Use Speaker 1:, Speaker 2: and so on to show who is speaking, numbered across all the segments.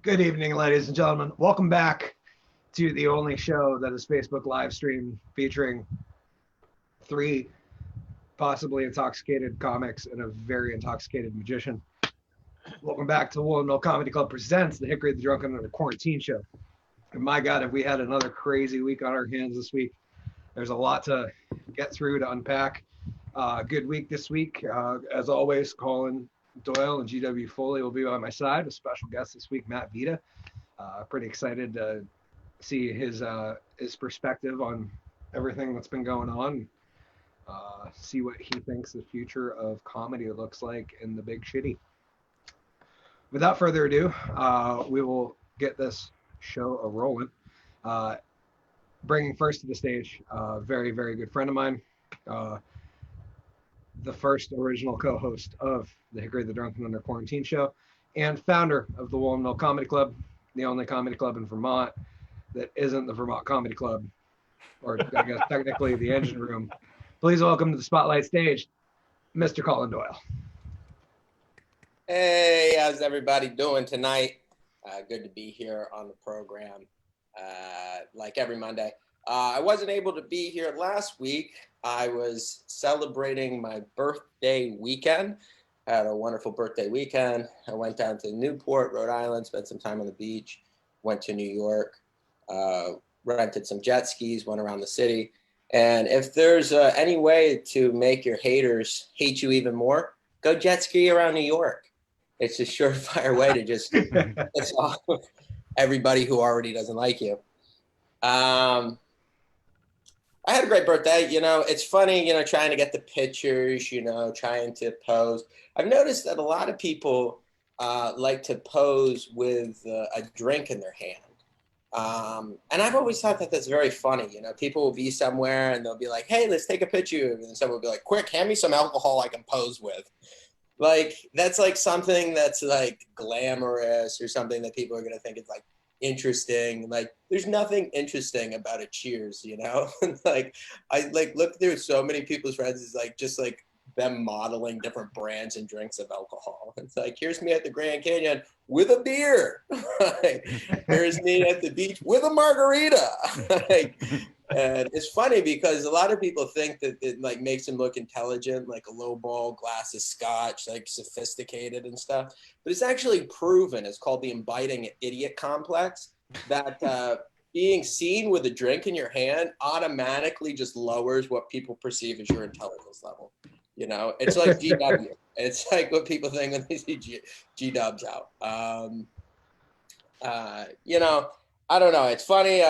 Speaker 1: Good evening, ladies and gentlemen. Welcome back to the only show that is Facebook live stream featuring three possibly intoxicated comics and a very intoxicated magician. Welcome back to Woolen Comedy Club presents the Hickory, the Drunken, and the Quarantine Show. And my God, have we had another crazy week on our hands this week. There's a lot to get through, to unpack. Good week this week. As always, Collen Doyle and GW Foley will be by my side. A special guest this week, Matt Vita. Pretty excited to see his perspective on everything that's been going on. See what he thinks the future of comedy looks like in the big shitty. Without further ado, we will get this show a rolling. Bringing first to the stage, a very, very good friend of mine, the first original co-host of the Hickory, the Drunken, and the Quarantine Show, and founder of the Woolen Comedy Club, the only comedy club in Vermont that isn't the Vermont Comedy Club, or I guess technically the Engine Room. Please welcome to the spotlight stage, Mr. Collen Doyle.
Speaker 2: Hey, how's everybody doing tonight? Good to be here on the program, like every Monday. I wasn't able to be here last week. I was celebrating my birthday weekend. I had a wonderful birthday weekend. I went down to Newport, Rhode Island, spent some time on the beach, went to New York, rented some jet skis, went around the city. And if there's any way to make your haters hate you even more, go jet ski around New York. It's a surefire way to just piss off everybody who already doesn't like you. I had a great birthday. It's funny, trying to get the pictures, trying to pose. I've noticed that a lot of people like to pose with a drink in their hand. And I've always thought that that's very funny. People will be somewhere and they'll be like, hey, let's take a picture. And then someone will be like, quick, hand me some alcohol I can pose with. Like, that's like something that's like glamorous or something that people are going to think is like interesting. Like, there's nothing interesting about a cheers, like I like look through so many people's friends is like just like them modeling different brands and drinks of alcohol. It's like, here's me at the Grand Canyon with a beer. Like, here's me at the beach with a margarita. Like, and it's funny because a lot of people think that it like makes them look intelligent, like a low ball glass of scotch, like sophisticated and stuff. But it's actually proven. It's called the inviting idiot complex, that being seen with a drink in your hand automatically just lowers what people perceive as your intelligence level. It's like GW. It's like what people think when they see G-dubs out. I don't know. It's funny.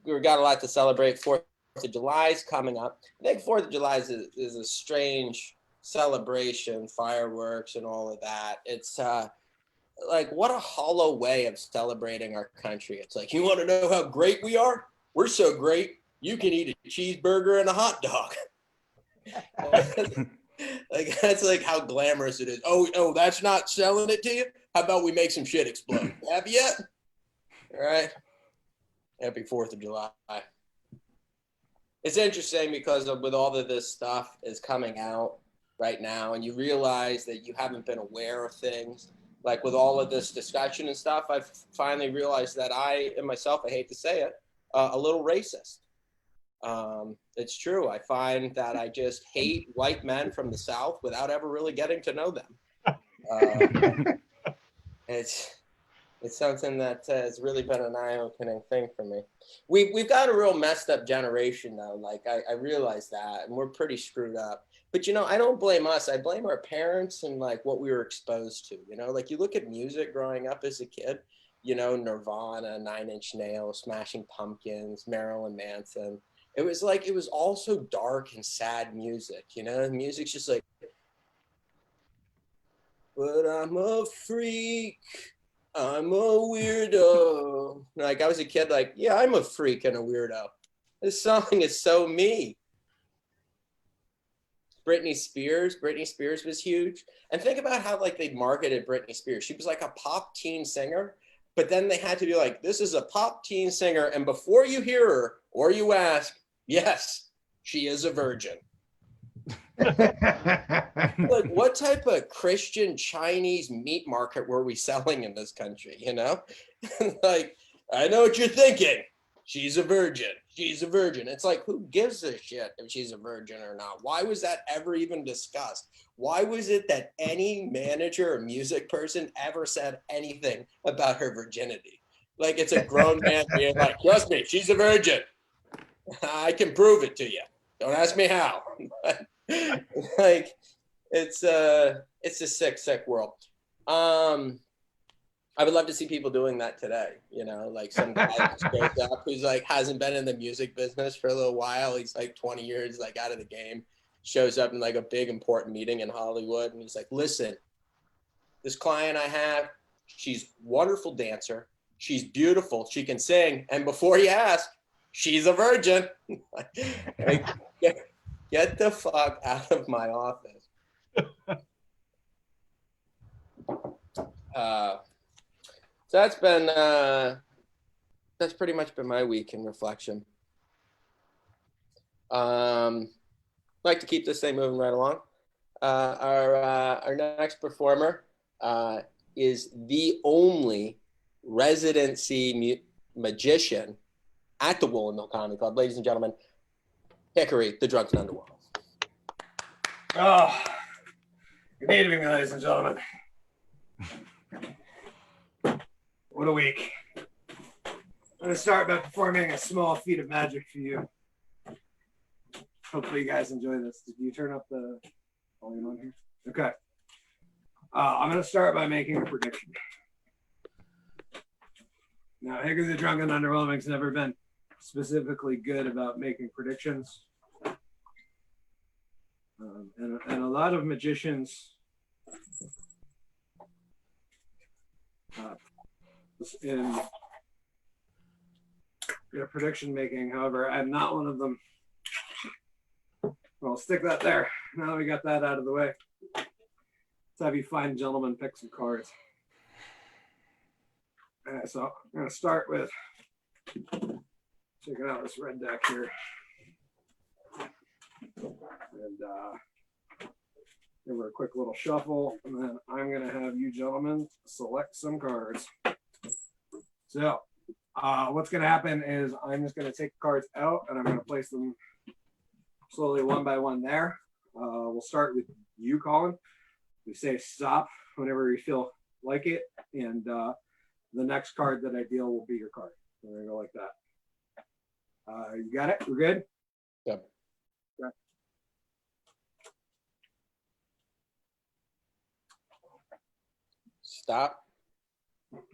Speaker 2: We've got a lot to celebrate. 4th of July is coming up. I think 4th of July is a strange celebration, fireworks and all of that. It's like, what a hollow way of celebrating our country. It's like, you want to know how great we are? We're so great, you can eat a cheeseburger and a hot dog. Like, that's like how glamorous it is. Oh, that's not selling it to you? How about we make some shit explode? Happy yet? All right. Happy 4th of July. It's interesting because with all of this stuff is coming out right now, and you realize that you haven't been aware of things. Like with all of this discussion and stuff, I've finally realized that I hate to say it, a little racist. It's true. I find that I just hate white men from the South without ever really getting to know them. It's something that has really been an eye-opening thing for me. We've got a real messed up generation though. Like I realize that, and we're pretty screwed up. But I don't blame us. I blame our parents and like what we were exposed to. Like you look at music growing up as a kid. Nirvana, Nine Inch Nails, Smashing Pumpkins, Marilyn Manson. It was all so dark and sad music. Music's just like, but I'm a freak. I'm a weirdo. Like I was a kid, like, yeah, I'm a freak and a weirdo. This song is so me. Britney Spears was huge. And think about how like they marketed Britney Spears. She was like a pop teen singer, but then they had to be like, this is a pop teen singer. And before you hear her or you ask, yes, she is a virgin. Like, what type of Christian Chinese meat market were we selling in this country? You know, like, I know what you're thinking. She's a virgin. She's a virgin. It's like, who gives a shit if she's a virgin or not? Why was that ever even discussed? Why was it that any manager or music person ever said anything about her virginity? Like, it's a grown man being like, trust me, she's a virgin. I can prove it to you. Don't ask me how. Like, it's a sick world. I would love to see people doing that today. You know, like some guy just goes up who's like hasn't been in the music business for a little while. He's like 20 years like out of the game, shows up in like a big important meeting in Hollywood, and he's like, "Listen, this client I have, she's a wonderful dancer. She's beautiful. She can sing. And before you ask, she's a virgin." Like, get the fuck out of my office. So that's pretty much been my week in reflection. Like to keep this thing moving right along. Our next performer is the only residency magician at the Woolen Comedy Club. Ladies and gentlemen, Hickory, the Drunken Underworld.
Speaker 1: Oh, good evening, ladies and gentlemen. What a week. I'm going to start by performing a small feat of magic for you. Hopefully you guys enjoy this. Did you turn up the volume on here? Okay. I'm going to start by making a prediction. Now, Hickory the Drunken Underwhelming's never been specifically good about making predictions. And a lot of magicians in prediction making, however, I'm not one of them. Well, stick that there. Now that we got that out of the way, let's have you fine gentlemen pick some cards. All right, so I'm going to start with checking out this red deck here. And give her a quick little shuffle, and then I'm going to have you gentlemen select some cards. So what's going to happen is I'm just going to take the cards out, and I'm going to place them slowly one by one there. We'll start with you, Collen. We say stop whenever you feel like it, and the next card that I deal will be your card. We're going to go like that. You got it? We're good?
Speaker 2: Yep.
Speaker 1: Okay.
Speaker 2: Stop.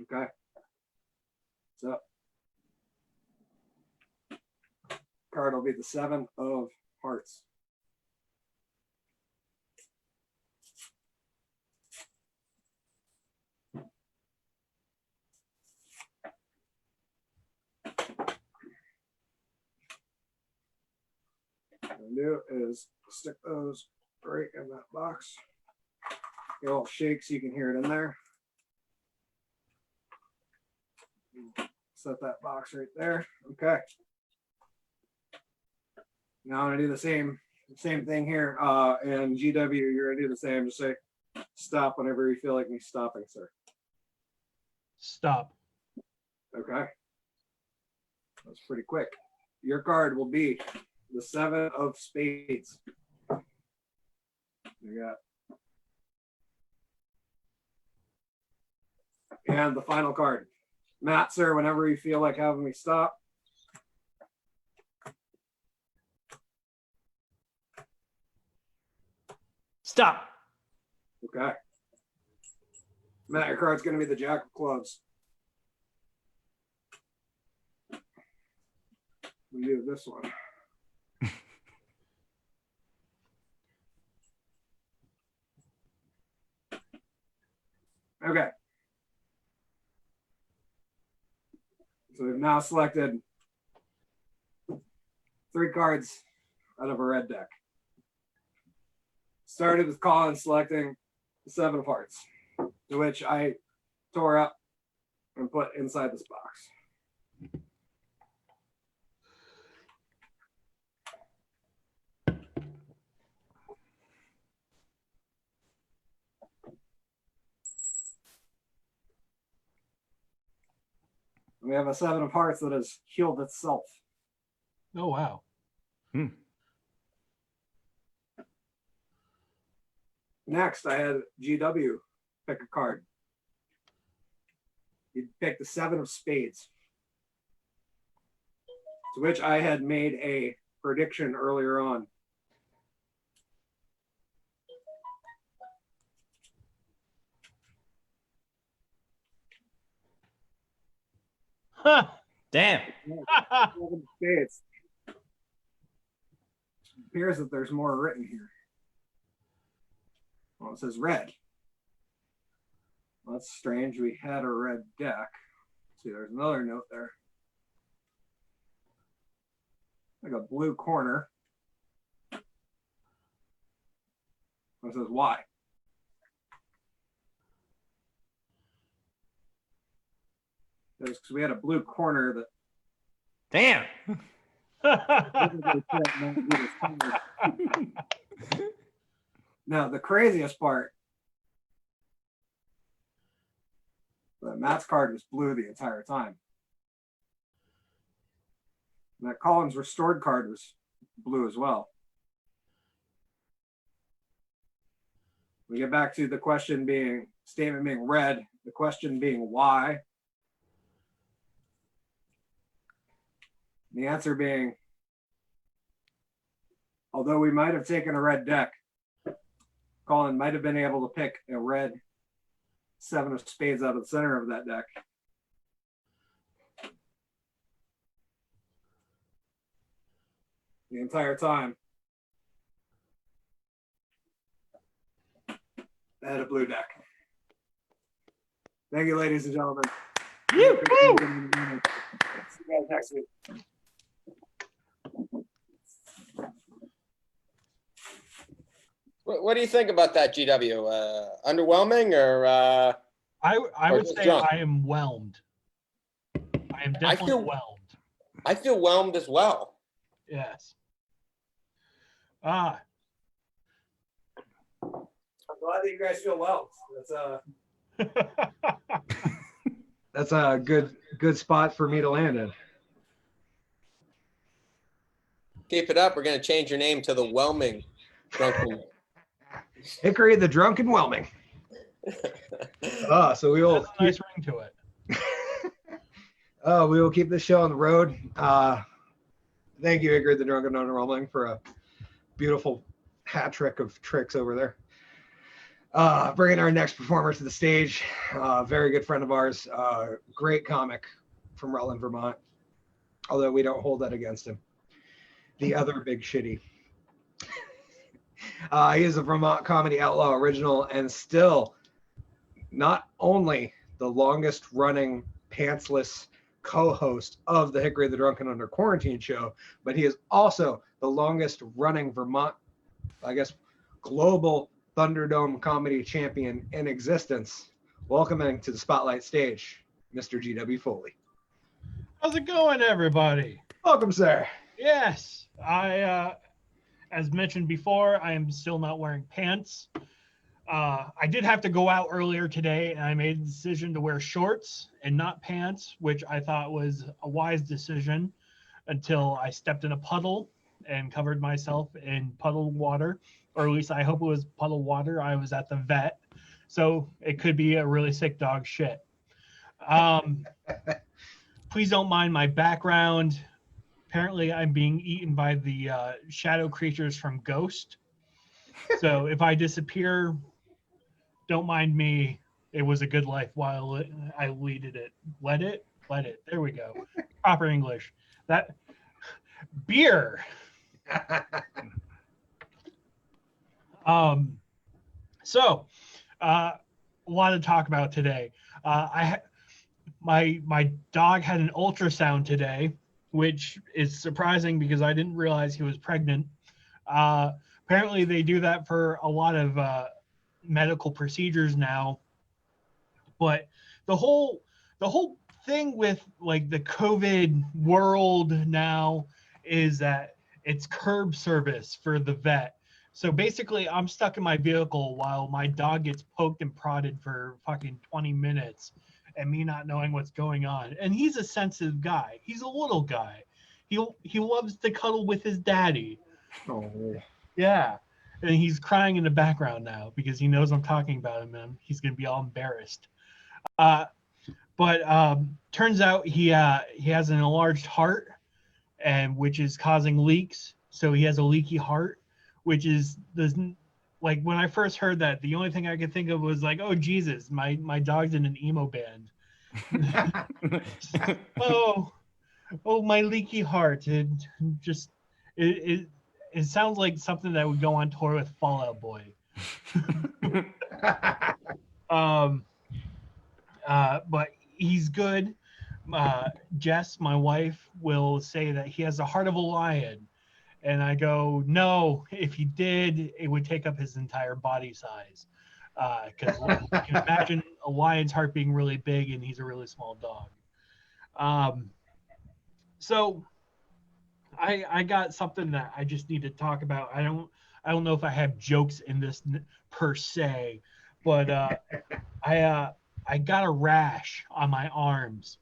Speaker 1: Okay. So card will be the 7 of hearts. What I do is stick those right in that box. Get all shake so you can hear it in there. Set that box right there. Okay. Now I'm gonna do the same thing here. And GW, you're gonna do the same. Just say stop whenever you feel like me stopping, sir.
Speaker 3: Stop.
Speaker 1: Okay. That's pretty quick. Your card will be the 7 of spades. You got. And the final card. Matt, sir, whenever you feel like having me stop.
Speaker 3: Stop.
Speaker 1: Okay. Matt, your card's going to be the Jack of Clubs. We do this one. Okay. So we've now selected 3 cards out of a red deck. Started with Collen selecting the 7 of hearts, to which I tore up and put inside this box. We have a 7 of hearts that has healed itself.
Speaker 3: Oh, wow.
Speaker 1: Next, I had GW pick a card. He picked the 7 of spades, to which I had made a prediction earlier on.
Speaker 3: Huh.
Speaker 4: Damn.
Speaker 1: 7 of spades. It appears that there's more written here. Well, it says red. Well, that's strange. We had a red deck. See, there's another note there. Like a blue corner. It says why. Because we had a blue corner that.
Speaker 4: Damn.
Speaker 1: Now, the craziest part, Matt's card was blue the entire time. And that Collen's restored card was blue as well. We get back to the question being, statement being red, the question being why. The answer being, although we might have taken a red deck, Collen might have been able to pick a red 7 of spades out of the center of that deck. The entire time. I had a blue deck. Thank you, ladies and gentlemen. See you guys next week.
Speaker 2: What do you think about that, GW? Underwhelming or?
Speaker 3: I
Speaker 2: Or
Speaker 3: would
Speaker 2: just
Speaker 3: say
Speaker 2: drunk?
Speaker 3: I am whelmed. I am definitely
Speaker 2: feel-
Speaker 3: whelmed.
Speaker 2: I feel whelmed as well.
Speaker 3: Yes.
Speaker 1: I'm glad that you guys feel well. That's a good spot for me to land in.
Speaker 2: Keep it up. We're going to change your name to the Whelming Drunken.
Speaker 1: Hickory the Drunken Whelming. So we will
Speaker 3: That's a nice ring to it.
Speaker 1: we will keep this show on the road. Thank you, Hickory the Drunken Whelming, for a beautiful hat trick of tricks over there. Bringing our next performer to the stage, very good friend of ours, great comic from Rutland, Vermont, although we don't hold that against him. The other big shitty. He is a Vermont Comedy Outlaw original and still not only the longest running pantsless co-host of the Hickory the Drunken Under Quarantine show, but he is also the longest running Vermont, I guess, global Thunderdome comedy champion in existence. Welcoming to the spotlight stage, Mr. GW Foley.
Speaker 3: How's it going, everybody?
Speaker 1: Welcome, sir.
Speaker 3: Yes, as mentioned before, I am still not wearing pants. I did have to go out earlier today, and I made the decision to wear shorts and not pants, which I thought was a wise decision until I stepped in a puddle and covered myself in puddled water, or at least I hope it was puddled water. I was at the vet, so it could be a really sick dog shit. Please don't mind my background. Apparently, I'm being eaten by the shadow creatures from Ghost. So if I disappear, don't mind me. It was a good life while I leaded it. Let it. There we go. Proper English. That beer. So a lot to talk about today. My dog had an ultrasound today, which is surprising because I didn't realize he was pregnant. Apparently they do that for a lot of medical procedures now. But the whole thing with like the COVID world now is that it's curb service for the vet. So basically I'm stuck in my vehicle while my dog gets poked and prodded for fucking 20 minutes. and me not knowing what's going on. And he's a sensitive guy. He's a little guy. He loves to cuddle with his daddy.
Speaker 1: Oh.
Speaker 3: Yeah. And he's crying in the background now because he knows I'm talking about him and he's going to be all embarrassed. But turns out he has an enlarged heart, and which is causing leaks. So he has a leaky heart, which is like when I first heard that, the only thing I could think of was like, oh Jesus, my dog's in an emo band. oh, my leaky heart. It sounds like something that would go on tour with Fall Out Boy. But he's good. Jess, my wife, will say that he has the heart of a lion. And I go, no, if he did, it would take up his entire body size. Because you can imagine a lion's heart being really big and he's a really small dog. So I got something that I just need to talk about. I don't know if I have jokes in this per se, but I got a rash on my arms.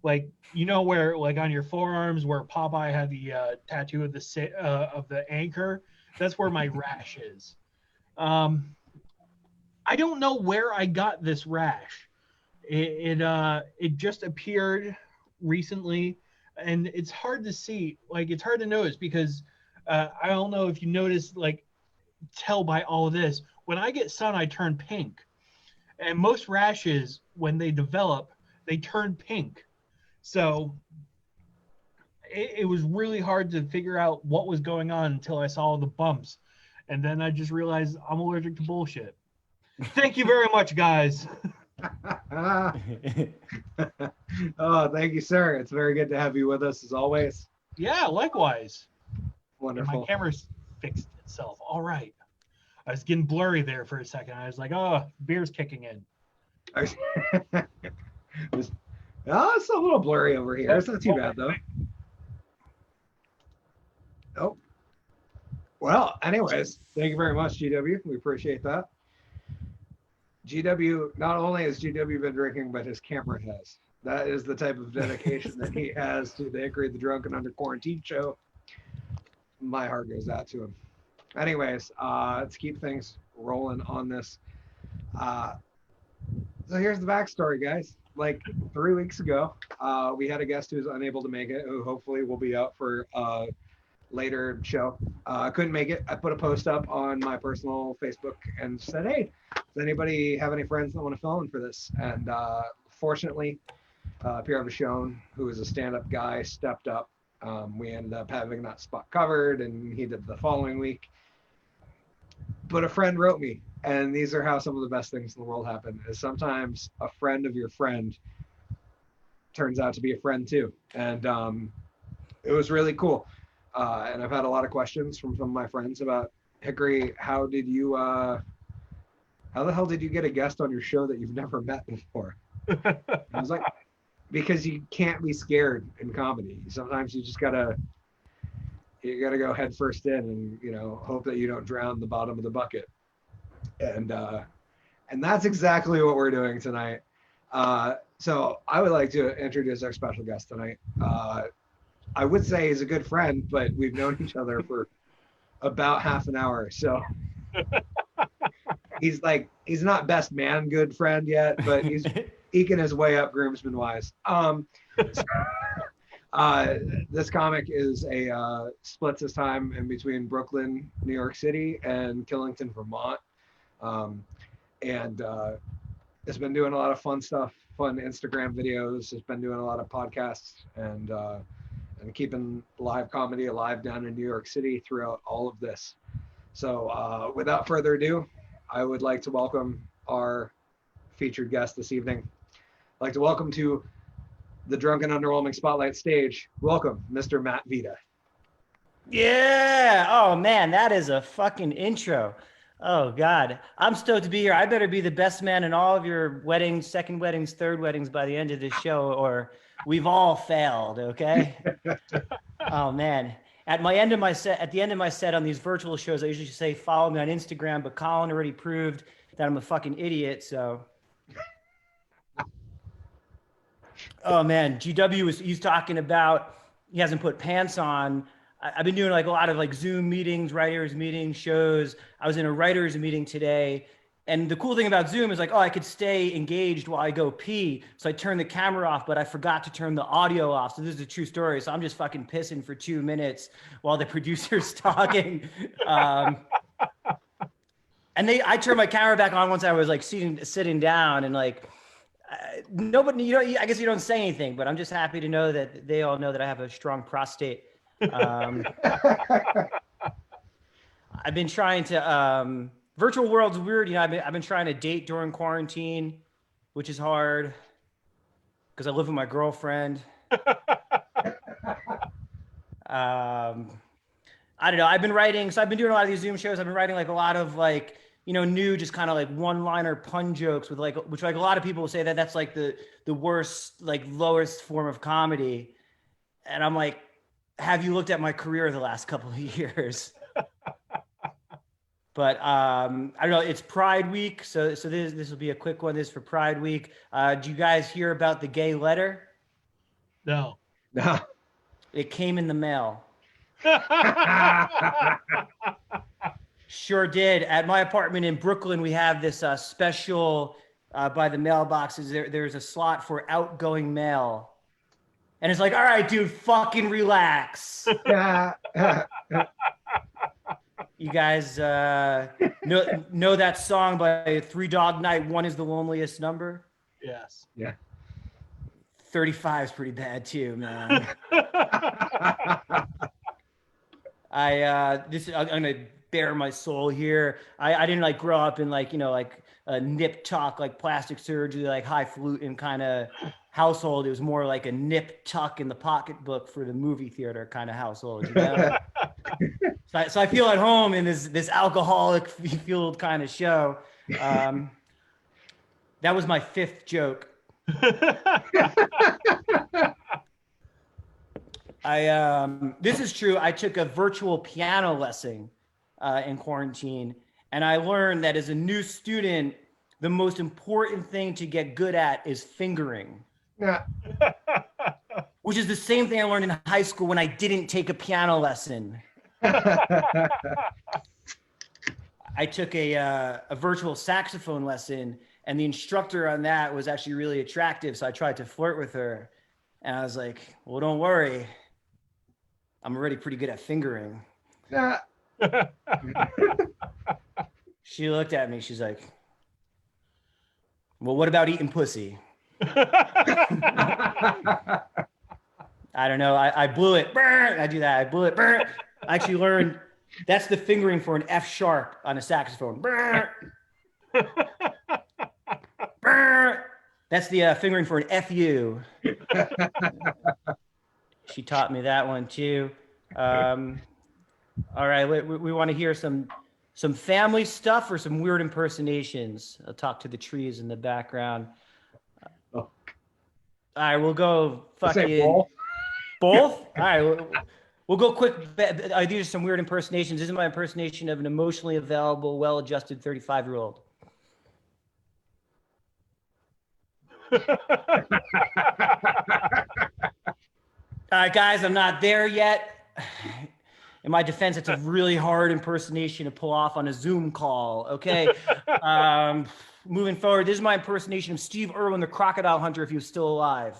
Speaker 3: Like, you know, where like on your forearms where Popeye had the tattoo of the anchor, that's where my rash is. I don't know where I got this rash. It just appeared recently, and it's hard to see. Like, it's hard to notice because I don't know if you notice, like, tell by all of this. When I get sun, I turn pink, and most rashes, when they develop, they turn pink. So it was really hard to figure out what was going on until I saw the bumps. And then I just realized I'm allergic to bullshit. Thank you very much, guys.
Speaker 1: Oh, thank you, sir. It's very good to have you with us as always.
Speaker 3: Yeah, likewise.
Speaker 1: Wonderful.
Speaker 3: And my camera's fixed itself. All right. I was getting blurry there for a second. I was like, oh, beer's kicking in.
Speaker 1: It's a little blurry over here. It's not too bad, though. Oh. Well, anyways, thank you very much, GW. We appreciate that. GW, not only has GW been drinking, but his camera has. That is the type of dedication that he has to the Hickory the Drunken Under Quarantine show. My heart goes out to him. Anyways, let's keep things rolling on this. So here's the backstory, guys. Like 3 weeks ago, we had a guest who was unable to make it, who hopefully will be out for a later show. Couldn't make it. I put a post up on my personal Facebook and said, hey, does anybody have any friends that want to fill in for this? And fortunately, Pierre Vachon, who is a stand-up guy, stepped up. We ended up having that spot covered, and he did the following week. But a friend wrote me, and these are how some of the best things in the world happen, is sometimes a friend of your friend turns out to be a friend too. And it was really cool. And I've had a lot of questions from some of my friends about, Hickory, how the hell did you get a guest on your show that you've never met before? I was like, because you can't be scared in comedy. Sometimes you just gotta go head first in and, you know, hope that you don't drown the bottom of the bucket. And that's exactly what we're doing tonight. So I would like to introduce our special guest tonight. I would say he's a good friend, but we've known each other for about half an hour. So he's not best man good friend yet, but he's eking his way up groomsman wise. This comic is splits his time in between Brooklyn, New York City, and Killington, Vermont. And has been doing a lot of fun stuff, fun Instagram videos. Has been doing a lot of podcasts and keeping live comedy alive down in New York City throughout all of this. So without further ado, I would like to welcome our featured guest this evening. I'd like to welcome to the Drunken Underwhelming Spotlight stage, welcome, Mr. Matt Vita.
Speaker 4: Yeah. Oh, man, that is a fucking intro. Oh, God. I'm stoked to be here. I better be the best man in all of your weddings, second weddings, third weddings by the end of this show, or we've all failed, okay? Oh, man. At the end of my set on these virtual shows, I usually say follow me on Instagram, but Collen already proved that I'm a fucking idiot, so Oh man, he's talking about he hasn't put pants on. I've been doing like a lot of like Zoom meetings, writers meetings, shows. I was in a writers meeting today. And the cool thing about Zoom is like, oh, I could stay engaged while I go pee. So I turned the camera off, but I forgot to turn the audio off. So this is a true story. So I'm just fucking pissing for 2 minutes while the producer's talking. And I turned my camera back on once I was like sitting down, and like nobody, I guess you don't say anything, but I'm just happy to know that they all know that I have a strong prostate. I've been trying to, virtual world's weird. I've been trying to date during quarantine, which is hard because I live with my girlfriend. I don't know. I've been writing, so I've been doing a lot of these Zoom shows. I've been writing like a lot of like, new, just kind of like one-liner pun jokes with like, which like a lot of people will say that that's like the worst, like lowest form of comedy. And I'm like, have you looked at my career the last couple of years? But I don't know. It's Pride Week, so this will be a quick one. This is for Pride Week. Do you guys hear about the gay letter?
Speaker 3: No.
Speaker 1: No.
Speaker 4: It came in the mail. Sure did. At my apartment in Brooklyn, we have this special by the mailboxes. There's a slot for outgoing mail. And it's like, all right, dude, fucking relax. You guys know that song by Three Dog Night, One is the Loneliest Number?
Speaker 3: Yes.
Speaker 1: Yeah.
Speaker 4: 35 is pretty bad too, man. I'm gonna bare my soul here. I didn't like grow up in like, like a nip tuck, like plastic surgery, like highfalutin kind of household. It was more like a nip tuck in the pocketbook for the movie theater kind of household, So I feel at home in this alcoholic fueled kind of show. That was my 5th joke. This is true. I took a virtual piano lesson in quarantine, and I learned that as a new student, the most important thing to get good at is fingering.
Speaker 1: Yeah.
Speaker 4: Which is the same thing I learned in high school when I didn't take a piano lesson. I took a virtual saxophone lesson, and the instructor on that was actually really attractive. So I tried to flirt with her, and I was like, well, don't worry. I'm already pretty good at fingering.
Speaker 1: Yeah.
Speaker 4: She looked at me. She's like, well, what about eating pussy? I don't know. I blew it. Burr! I do that. I blew it. Burr! I actually learned that's the fingering for an F sharp on a saxophone. Burr! Burr! That's the fingering for an FU. She taught me that one too. All right, we want to hear some family stuff or some weird impersonations. I'll talk to the trees in the background. All right, we'll go fucking both. All right, we'll go quick. These are some weird impersonations. This is my impersonation of an emotionally available, well-adjusted 35-year-old. All right, guys, I'm not there yet. In my defense, it's a really hard impersonation to pull off on a Zoom call, okay? Moving forward, this is my impersonation of Steve Irwin, the crocodile hunter, if he was still alive.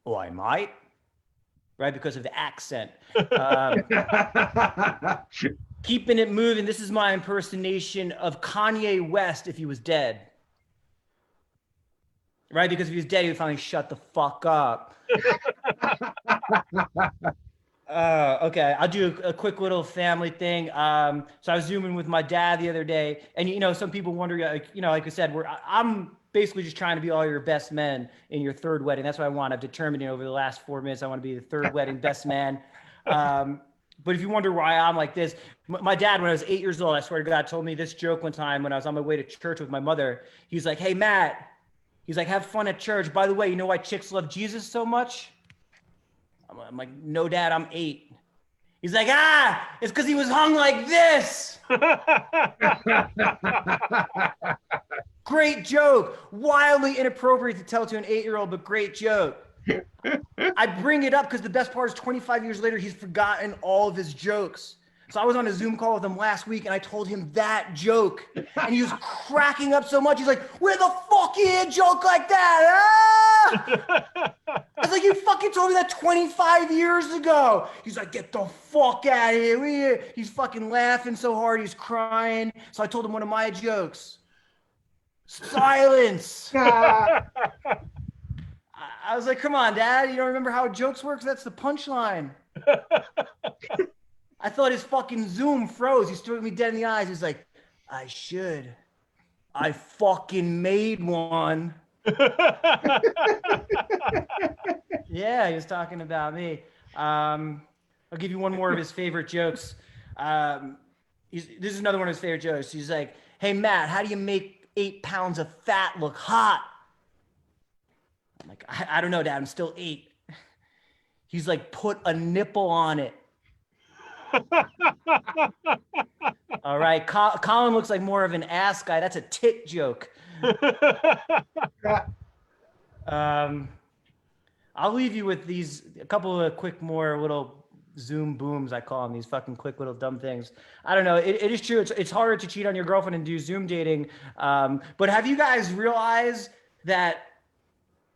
Speaker 4: Oh, I might, right? Because of the accent. Keeping it moving, this is my impersonation of Kanye West if he was dead. Right? Because if he was dead, he would finally shut the fuck up. Okay, I'll do a quick little family thing. So I was Zooming with my dad the other day, and some people wonder, like I said, I'm basically just trying to be all your best men in your 3rd wedding. That's what I want. I've determined over the last 4 minutes, I want to be the 3rd wedding best man. But if you wonder why I'm like this, my dad, when I was 8 years old, I swear to God, told me this joke one time when I was on my way to church with my mother. He's like, "Hey, Matt," he's like, "have fun at church. By the way, you know why chicks love Jesus so much?" I'm like, "No, Dad, I'm 8. He's like, it's because he was hung like this. Great joke. Wildly inappropriate to tell to an 8-year-old, but great joke. I bring it up because the best part is 25 years later, he's forgotten all of his jokes. So I was on a Zoom call with him last week and I told him that joke. And he was cracking up so much. He's like, where the fuck you hear a joke like that? Ah! I was like, you fucking told me that 25 years ago. He's like, get the fuck out of here. He's fucking laughing so hard. He's crying. So I told him one of my jokes. Silence. I was like, come on, Dad. You don't remember how jokes work? That's the punchline. I thought his fucking Zoom froze. He stared me dead in the eyes. He's like, I should. I fucking made one. Yeah, he was talking about me. I'll give you one more of his favorite jokes. This is another one of his favorite jokes. He's like, hey, Matt, how do you make 8 pounds of fat look hot? I'm like, I don't know, Dad. I'm still 8. He's like, put a nipple on it. All right. Collen looks like more of an ass guy. That's a tit joke. I'll leave you with a couple of quick more little Zoom booms, I call them, these fucking quick little dumb things. I don't know. It is true. It's harder to cheat on your girlfriend and do Zoom dating. But have you guys realized that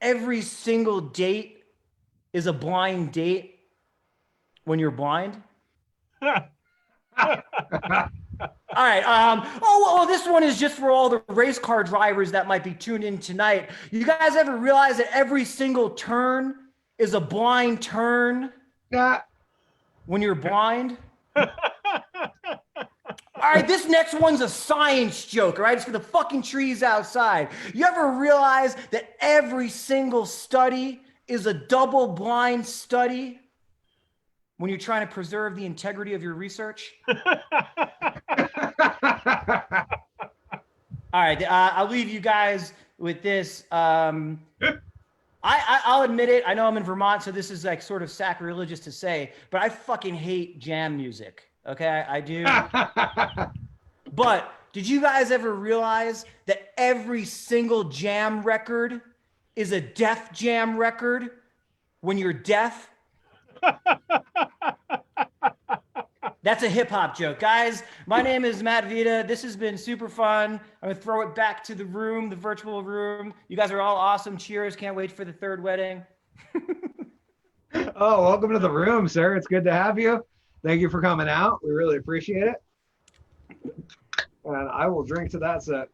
Speaker 4: every single date is a blind date when you're blind? All right. This one is just for all the race car drivers that might be tuned in tonight. You guys ever realize that every single turn is a blind turn when you're blind? All right, this next one's a science joke, all right? It's for the fucking trees outside. You ever realize that every single study is a double-blind study when you're trying to preserve the integrity of your research? All right, I'll leave you guys with this. I'll admit it. I know I'm in Vermont, so this is like sort of sacrilegious to say, but I fucking hate jam music. Okay, I do. But did you guys ever realize that every single jam record is a Def Jam record when you're deaf? That's a hip hop joke. Guys, my name is Matt Vita. This has been super fun. I'm going to throw it back to the room, the virtual room. You guys are all awesome. Cheers. Can't wait for the third wedding.
Speaker 1: Oh, welcome to the room, sir. It's good to have you. Thank you for coming out. We really appreciate it. And I will drink to that set.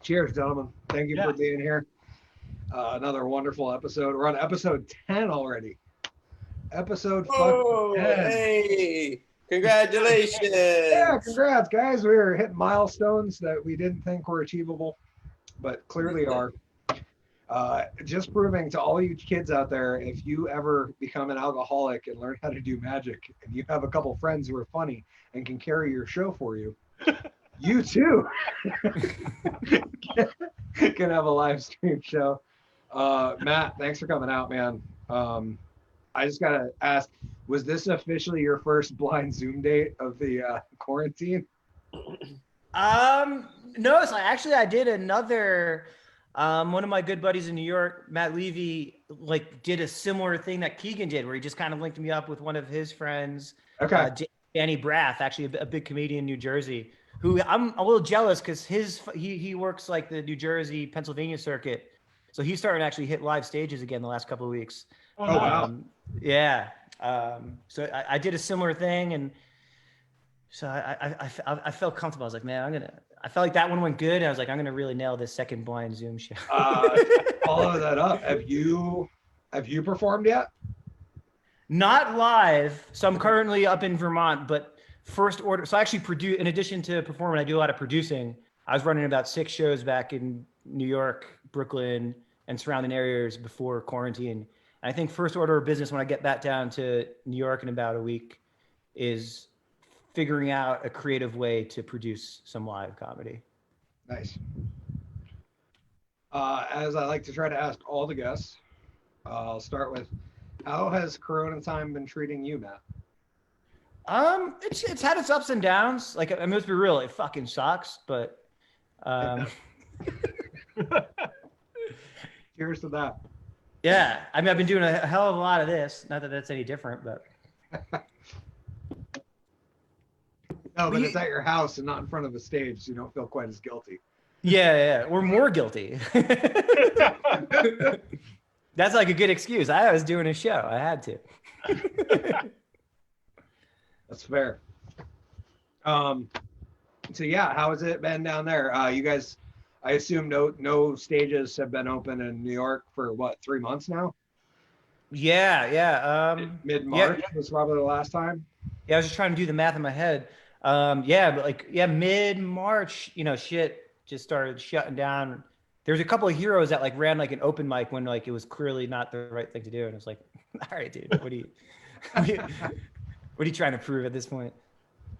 Speaker 1: Cheers, gentlemen. Thank you for being here. Another wonderful episode. We're on episode 10 already. Episode 10.
Speaker 2: Hey, congratulations.
Speaker 1: Yeah, congrats, guys. We were hitting milestones that we didn't think were achievable, but clearly are. Just proving to all you kids out there, if you ever become an alcoholic and learn how to do magic, and you have a couple friends who are funny and can carry your show for you, you too can have a live stream show. Matt, thanks for coming out, man. I just gotta ask, was this officially your first blind Zoom date of the quarantine?
Speaker 4: No, so I did another. One of my good buddies in New York, Matt Levy, did a similar thing that Keegan did, where he just kind of linked me up with one of his friends.
Speaker 1: Okay.
Speaker 4: Danny Braff, actually a big comedian in New Jersey, who I'm a little jealous because he works like the New Jersey, Pennsylvania circuit. So he's starting to actually hit live stages again the last couple of weeks.
Speaker 1: Oh, wow.
Speaker 4: Yeah. So I did a similar thing, and so I felt comfortable. I was like, man, I felt like that one went good. And I was like, I'm gonna really nail this second blind Zoom show.
Speaker 1: Follow that up. Have you performed yet?
Speaker 4: Not live. So I'm currently up in Vermont, but first order. So I actually produce. In addition to performing, I do a lot of producing. I was running about 6 shows back in New York, Brooklyn, and surrounding areas before quarantine. And I think first order of business when I get back down to New York in about a week is figuring out a creative way to produce some live comedy.
Speaker 1: Nice. As I like to try to ask all the guests, I'll start with, how has Corona time been treating you, Matt?
Speaker 4: It's had its ups and downs. Like, I mean, let's be real, it fucking sucks, but
Speaker 1: Cheers to that.
Speaker 4: yeah, I mean, I've been doing a hell of a lot of this. Not that that's any different, but
Speaker 1: No, but it's at your house and not in front of a stage, so you don't feel quite as guilty.
Speaker 4: yeah, we're more guilty. That's like a good excuse. I was doing a show. I had to.
Speaker 1: That's fair. So yeah, how has it been down there? You guys, I assume no stages have been open in New York for what, 3 months now?
Speaker 4: Yeah.
Speaker 1: Mid-March was probably the last time.
Speaker 4: Yeah, I was just trying to do the math in my head. Mid-March, shit just started shutting down. There was a couple of heroes that like ran like an open mic when like it was clearly not the right thing to do, and it was like, all right, dude, what are you trying to prove at this point?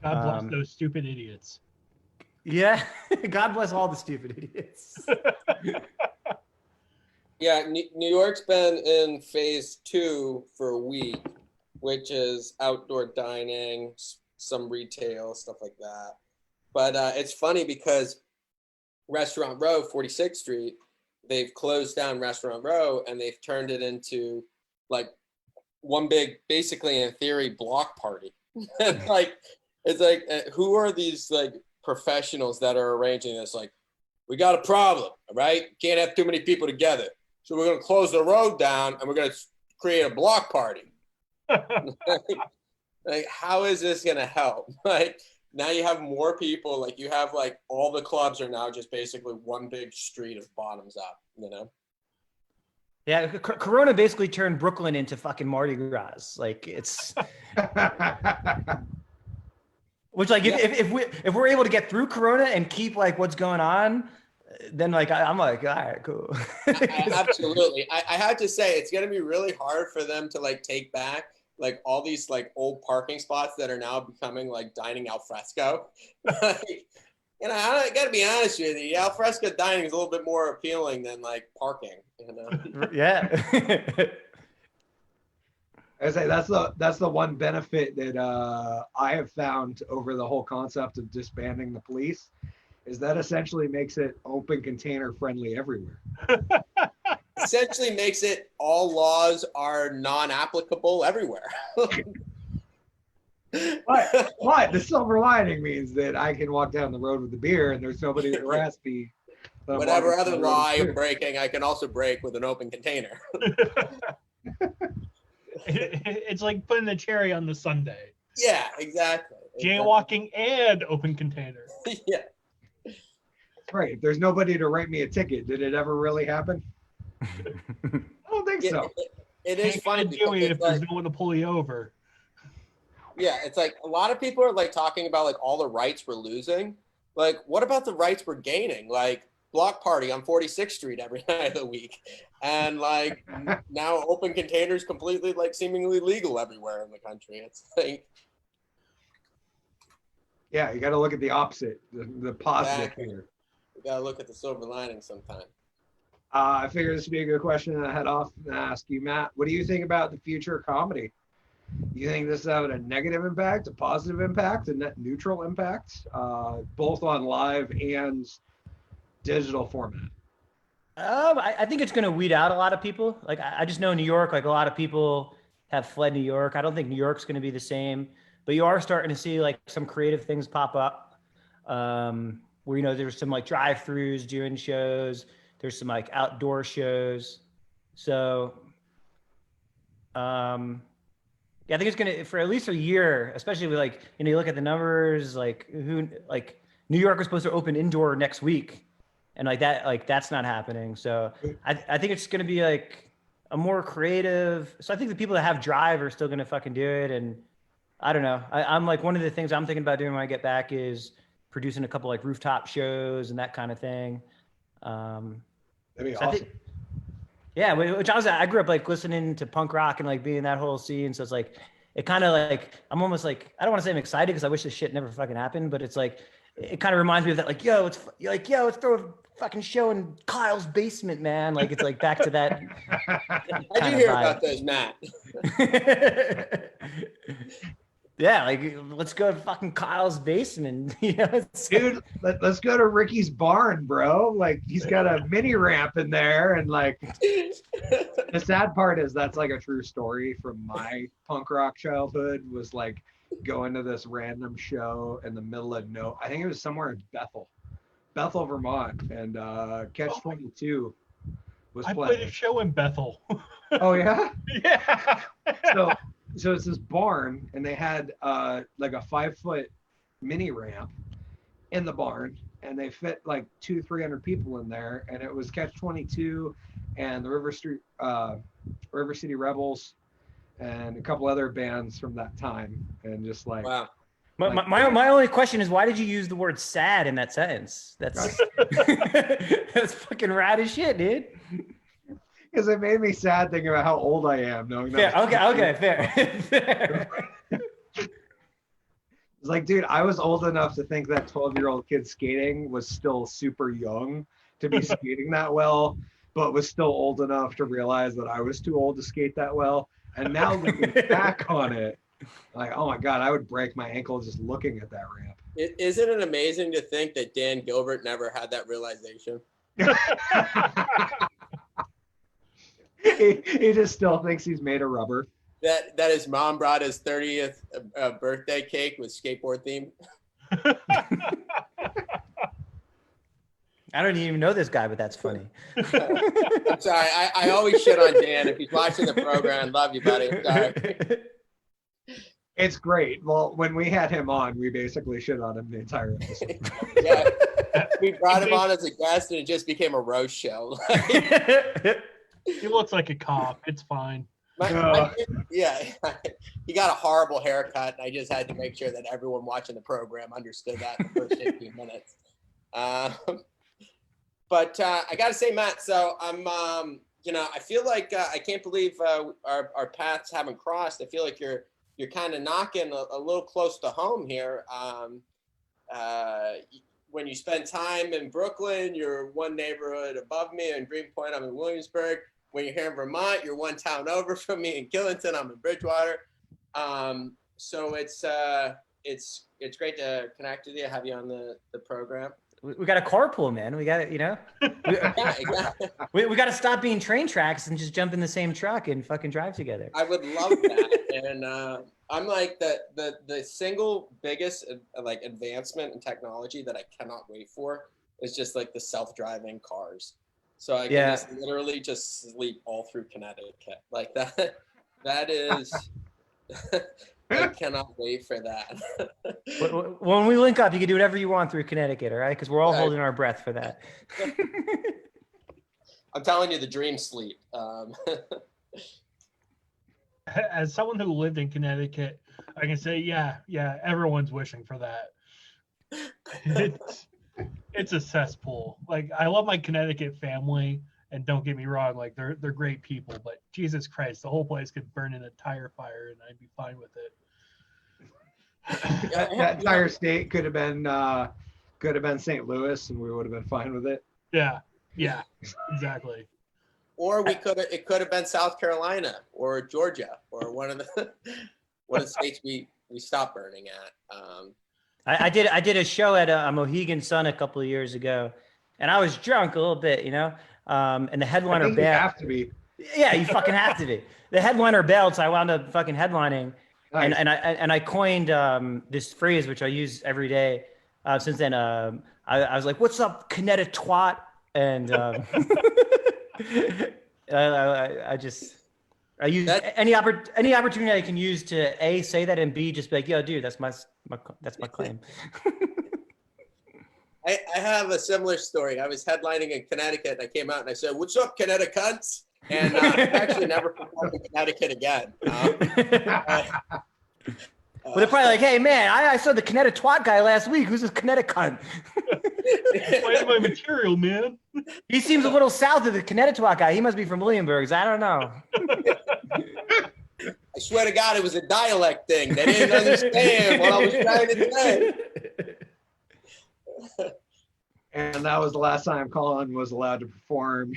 Speaker 3: God bless those stupid idiots.
Speaker 4: Yeah, God bless all the stupid idiots.
Speaker 2: Yeah, New York's been in phase 2 for a week, which is outdoor dining, some retail, stuff like that. But it's funny because Restaurant Row, 46th Street, they've closed down Restaurant Row and they've turned it into like one big, basically in theory, block party. And like, it's like, who are these like professionals that are arranging this? Like, we got a problem, all right? Can't have too many people together. So we're going to close the road down and we're going to create a block party. Like, how is this going to help? Like, now you have more people. Like, you have like all the clubs are now just basically one big street of bottoms up,
Speaker 4: Yeah, Corona basically turned Brooklyn into fucking Mardi Gras. Like, it's which like if we're able to get through Corona and keep like what's going on, then like I'm like, all right, cool.
Speaker 2: Absolutely. I have to say it's going to be really hard for them to like take back like all these like old parking spots that are now becoming like dining al fresco. Like, I got to be honest with you, al fresco dining is a little bit more appealing than like parking.
Speaker 4: Yeah.
Speaker 1: I say that's the one benefit that I have found over the whole concept of disbanding the police, is that essentially makes it open container friendly everywhere.
Speaker 2: Essentially makes it all laws are non-applicable everywhere.
Speaker 1: But the silver lining means that I can walk down the road with the beer and there's nobody to harass me.
Speaker 2: Whatever other law I am breaking, I can also break with an open container.
Speaker 3: It's like putting the cherry on the sundae.
Speaker 2: Yeah, exactly.
Speaker 3: Jaywalking and open container.
Speaker 2: Yeah.
Speaker 1: Right. If there's nobody to write me a ticket, did it ever really happen? I don't think so.
Speaker 2: It is funny
Speaker 3: doing it if there's no one to pull you over.
Speaker 2: Yeah, it's like a lot of people are like talking about like all the rights we're losing. Like, what about the rights we're gaining? Like, block party on 46th Street every night of the week, and like now open containers completely like seemingly legal everywhere in the country. It's like,
Speaker 1: yeah, you got to look at the opposite, the positive
Speaker 2: exactly.
Speaker 1: here.
Speaker 2: You gotta look at the silver lining sometime.
Speaker 1: I figured this would be a good question to head off and ask you, Matt. What do you think about the future of comedy? You think this is having a negative impact, a positive impact, a net neutral impact, both on live and digital format?
Speaker 4: I think it's going to weed out a lot of people. Like, I just know New York, like a lot of people have fled New York. I don't think New York's going to be the same, but you are starting to see like some creative things pop up, where, there's some like drive-throughs doing shows. There's some like outdoor shows. So, yeah, I think it's going to, for at least a year, especially with like, you look at the numbers, like New York was supposed to open indoor next week. And like that, like that's not happening. So I think it's going to be like a more creative. So I think the people that have drive are still going to fucking do it. And I don't know. I'm like, one of the things I'm thinking about doing when I get back is producing a couple like rooftop shows and that kind of thing.
Speaker 1: That'd be
Speaker 4: so
Speaker 1: awesome.
Speaker 4: Which I grew up like listening to punk rock and like being in that whole scene. So it's like, it kind of like, I'm almost like, I don't want to say I'm excited because I wish this shit never fucking happened, but it's like, it kind of reminds me of that, like, let's throw a fucking show in Kyle's basement, man. Like, it's like back to that.
Speaker 2: How'd you hear about those, Matt?
Speaker 4: Yeah, like let's go to fucking Kyle's basement.
Speaker 1: Dude, let's go to Ricky's barn, bro. Like he's got a mini ramp in there, and like the sad part is that's like a true story from my punk rock childhood. Was like going to this random show in the middle of I think it was somewhere in Bethel, Vermont, and Catch 22 was
Speaker 3: I
Speaker 1: playing.
Speaker 3: played a show in Bethel.
Speaker 1: Oh yeah.
Speaker 3: Yeah.
Speaker 1: So it's this barn, and they had like a 5-foot mini ramp in the barn, and they fit like 200-300 people in there, and it was Catch 22 and the River City Rebels and a couple other bands from that time, and just like
Speaker 2: Wow.
Speaker 4: My only question is, why did you use the word sad in that sentence? That's that's fucking rad as shit, dude.
Speaker 1: because it made me sad thinking about how old I am knowing that.
Speaker 4: Okay, fair.
Speaker 1: It's like, dude, I was old enough to think that 12-year-old kid skating was still super young to be skating that well, but was still old enough to realize that I was too old to skate that well. And now looking back on it, like, oh my God, I would break my ankle just looking at that ramp.
Speaker 2: Isn't it amazing to think that Dan Gilbert never had that realization?
Speaker 1: He just still thinks he's made of rubber.
Speaker 2: That his mom brought his 30th birthday cake with skateboard theme.
Speaker 4: I don't even know this guy, but that's funny.
Speaker 2: I'm sorry. I always shit on Dan. If he's watching the program, love you, buddy. I'm sorry.
Speaker 1: It's great. Well, when we had him on, we basically shit on him the entire episode.
Speaker 2: Yeah. We brought him on as a guest, and it just became a roast show.
Speaker 3: He looks like a cop. It's fine.
Speaker 2: Yeah, he got a horrible haircut, and I just had to make sure that everyone watching the program understood that in the first 15 minutes. But I got to say, Matt, so I'm, I feel like I can't believe our paths haven't crossed. I feel like you're kind of knocking a little close to home here. When you spend time in Brooklyn, you're one neighborhood above me. In Greenpoint, I'm in Williamsburg. When you're here in Vermont, you're one town over from me in Killington. I'm in Bridgewater. So it's great to connect with you, have you on the program.
Speaker 4: We got a carpool, man. We got it,
Speaker 2: Yeah, exactly.
Speaker 4: we got to stop being train tracks and just jump in the same truck and fucking drive together.
Speaker 2: I would love that. And I'm like the single biggest like advancement in technology that I cannot wait for is just like the self-driving cars. So I can just literally just sleep all through Connecticut. Like that is I cannot wait for that.
Speaker 4: When we link up, you can do whatever you want through Connecticut, all right? Because we're all holding our breath for that.
Speaker 2: I'm telling you, the dream sleep.
Speaker 3: As someone who lived in Connecticut, I can say, yeah, everyone's wishing for that. It's a cesspool. Like, I love my Connecticut family, and don't get me wrong, like they're great people, but Jesus Christ, the whole place could burn in a tire fire, and I'd be fine with it.
Speaker 1: That entire state could have been St. Louis, and we would have been fine with it.
Speaker 3: Yeah, exactly.
Speaker 2: Or it could have been South Carolina or Georgia or one of the states we stopped burning at.
Speaker 4: I did a show at a Mohegan Sun a couple of years ago, and I was drunk a little bit, and the headliner bailed.
Speaker 1: You have to be.
Speaker 4: Yeah, you fucking have to be. The headliner bailed, so I wound up fucking headlining,
Speaker 1: Nice.
Speaker 4: and I coined this phrase which I use every day. Since then, I was like, "What's up, Connecticut twat?" And I use
Speaker 2: That-
Speaker 4: any opportunity I can use to A, say that, and B, just be like, "Yo, dude, that's my claim."
Speaker 2: I have a similar story. I was headlining in Connecticut, and I came out and I said, "What's up, Connecticut cunts?" And I actually never performed in Connecticut again.
Speaker 4: Well, they're probably like, "Hey, man, I saw the Connecticut twat guy last week. Who's this Connecticut cunt?"
Speaker 3: Where's my material, man?
Speaker 4: He seems a little south of the Connecticut twat guy. He must be from Williamsburg. I don't know.
Speaker 2: I swear to God, it was a dialect thing. They didn't understand what I was trying to say.
Speaker 1: And that was the last time Collen was allowed to perform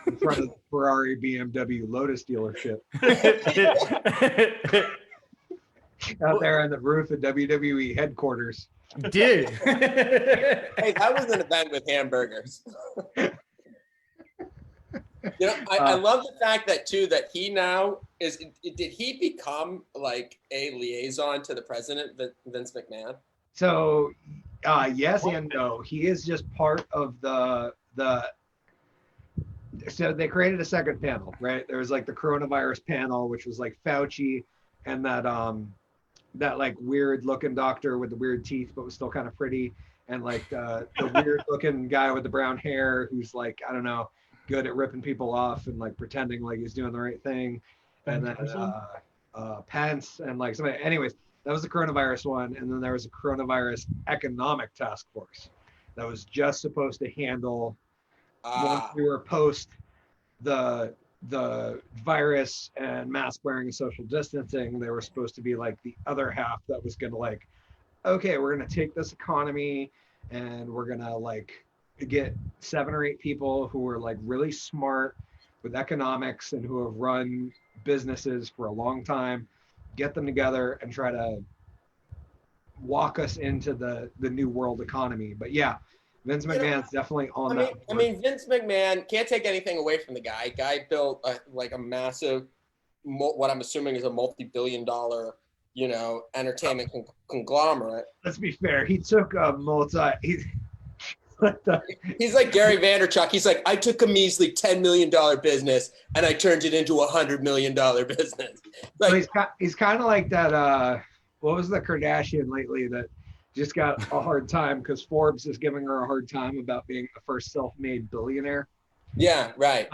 Speaker 1: in front of the Ferrari BMW Lotus dealership. out there on the roof of WWE headquarters.
Speaker 4: Dude.
Speaker 2: Hey, that was an event with hamburgers. You know, I love the fact that too that he now is. Did he become like a liaison to the president, Vince McMahon?
Speaker 1: So, yes and no. He is just part of the. So they created a second panel, right? There was like the coronavirus panel, which was like Fauci and that like weird looking doctor with the weird teeth, but was still kind of pretty, and like the weird looking guy with the brown hair who's like, I don't know, good at ripping people off and like pretending like he's doing the right thing, and then Pence and like somebody. Anyways, that was the coronavirus one, and then there was a coronavirus economic task force that was just supposed to handle once we were post the virus and mask wearing and social distancing. They were supposed to be like the other half that was gonna like, okay, we're gonna take this economy and we're gonna like get 7 or 8 people who are like really smart with economics and who have run businesses for a long time, get them together and try to walk us into the new world economy. But yeah, Vince McMahon's definitely on that.
Speaker 2: I mean, Vince McMahon can't take anything away from the guy. Guy built like a massive, what I'm assuming is a multi-billion-dollar, you know, entertainment conglomerate.
Speaker 1: Let's be fair. He took a
Speaker 2: He's like Gary Vaynerchuk. He's like, I took a measly $10 million business and I turned it into $100 million business. Like,
Speaker 1: so he's kind of like that. What was the Kardashian lately that just got a hard time because Forbes is giving her a hard time about being the first self-made billionaire?
Speaker 2: Yeah, right.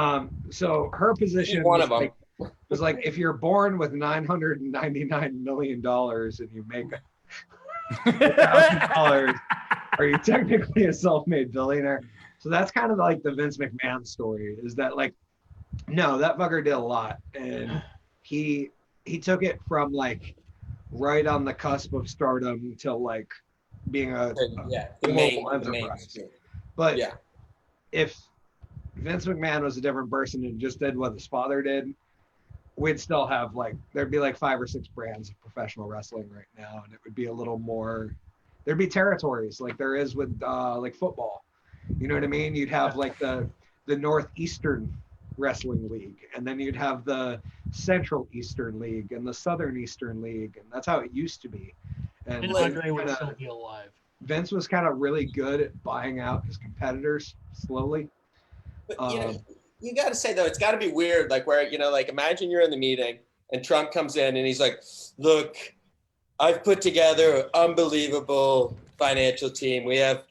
Speaker 1: So her position was like, if you're born with $999 million and you make $1,000, are you technically a self-made billionaire? So that's kind of like the Vince McMahon story, is that like, no, that fucker did a lot, and he took it from like right on the cusp of stardom till like being a global enterprise. But
Speaker 2: yeah,
Speaker 1: if Vince McMahon was a different person and just did what his father did, we'd still have like, there'd be like 5 or 6 brands of professional wrestling right now, and it would be a little more, there'd be territories like there is with like football. You know what I mean? You'd have like the Northeastern Wrestling League, and then you'd have the Central Eastern League and the Southern Eastern League, and that's how it used to be. And
Speaker 3: Andre would still be alive.
Speaker 1: Vince was kind of really good at buying out his competitors slowly.
Speaker 2: But, you know, you got to say though, it's got to be weird, like where, you know, like imagine you're in the meeting and Trump comes in and he's like, look, I've put together an unbelievable financial team. We have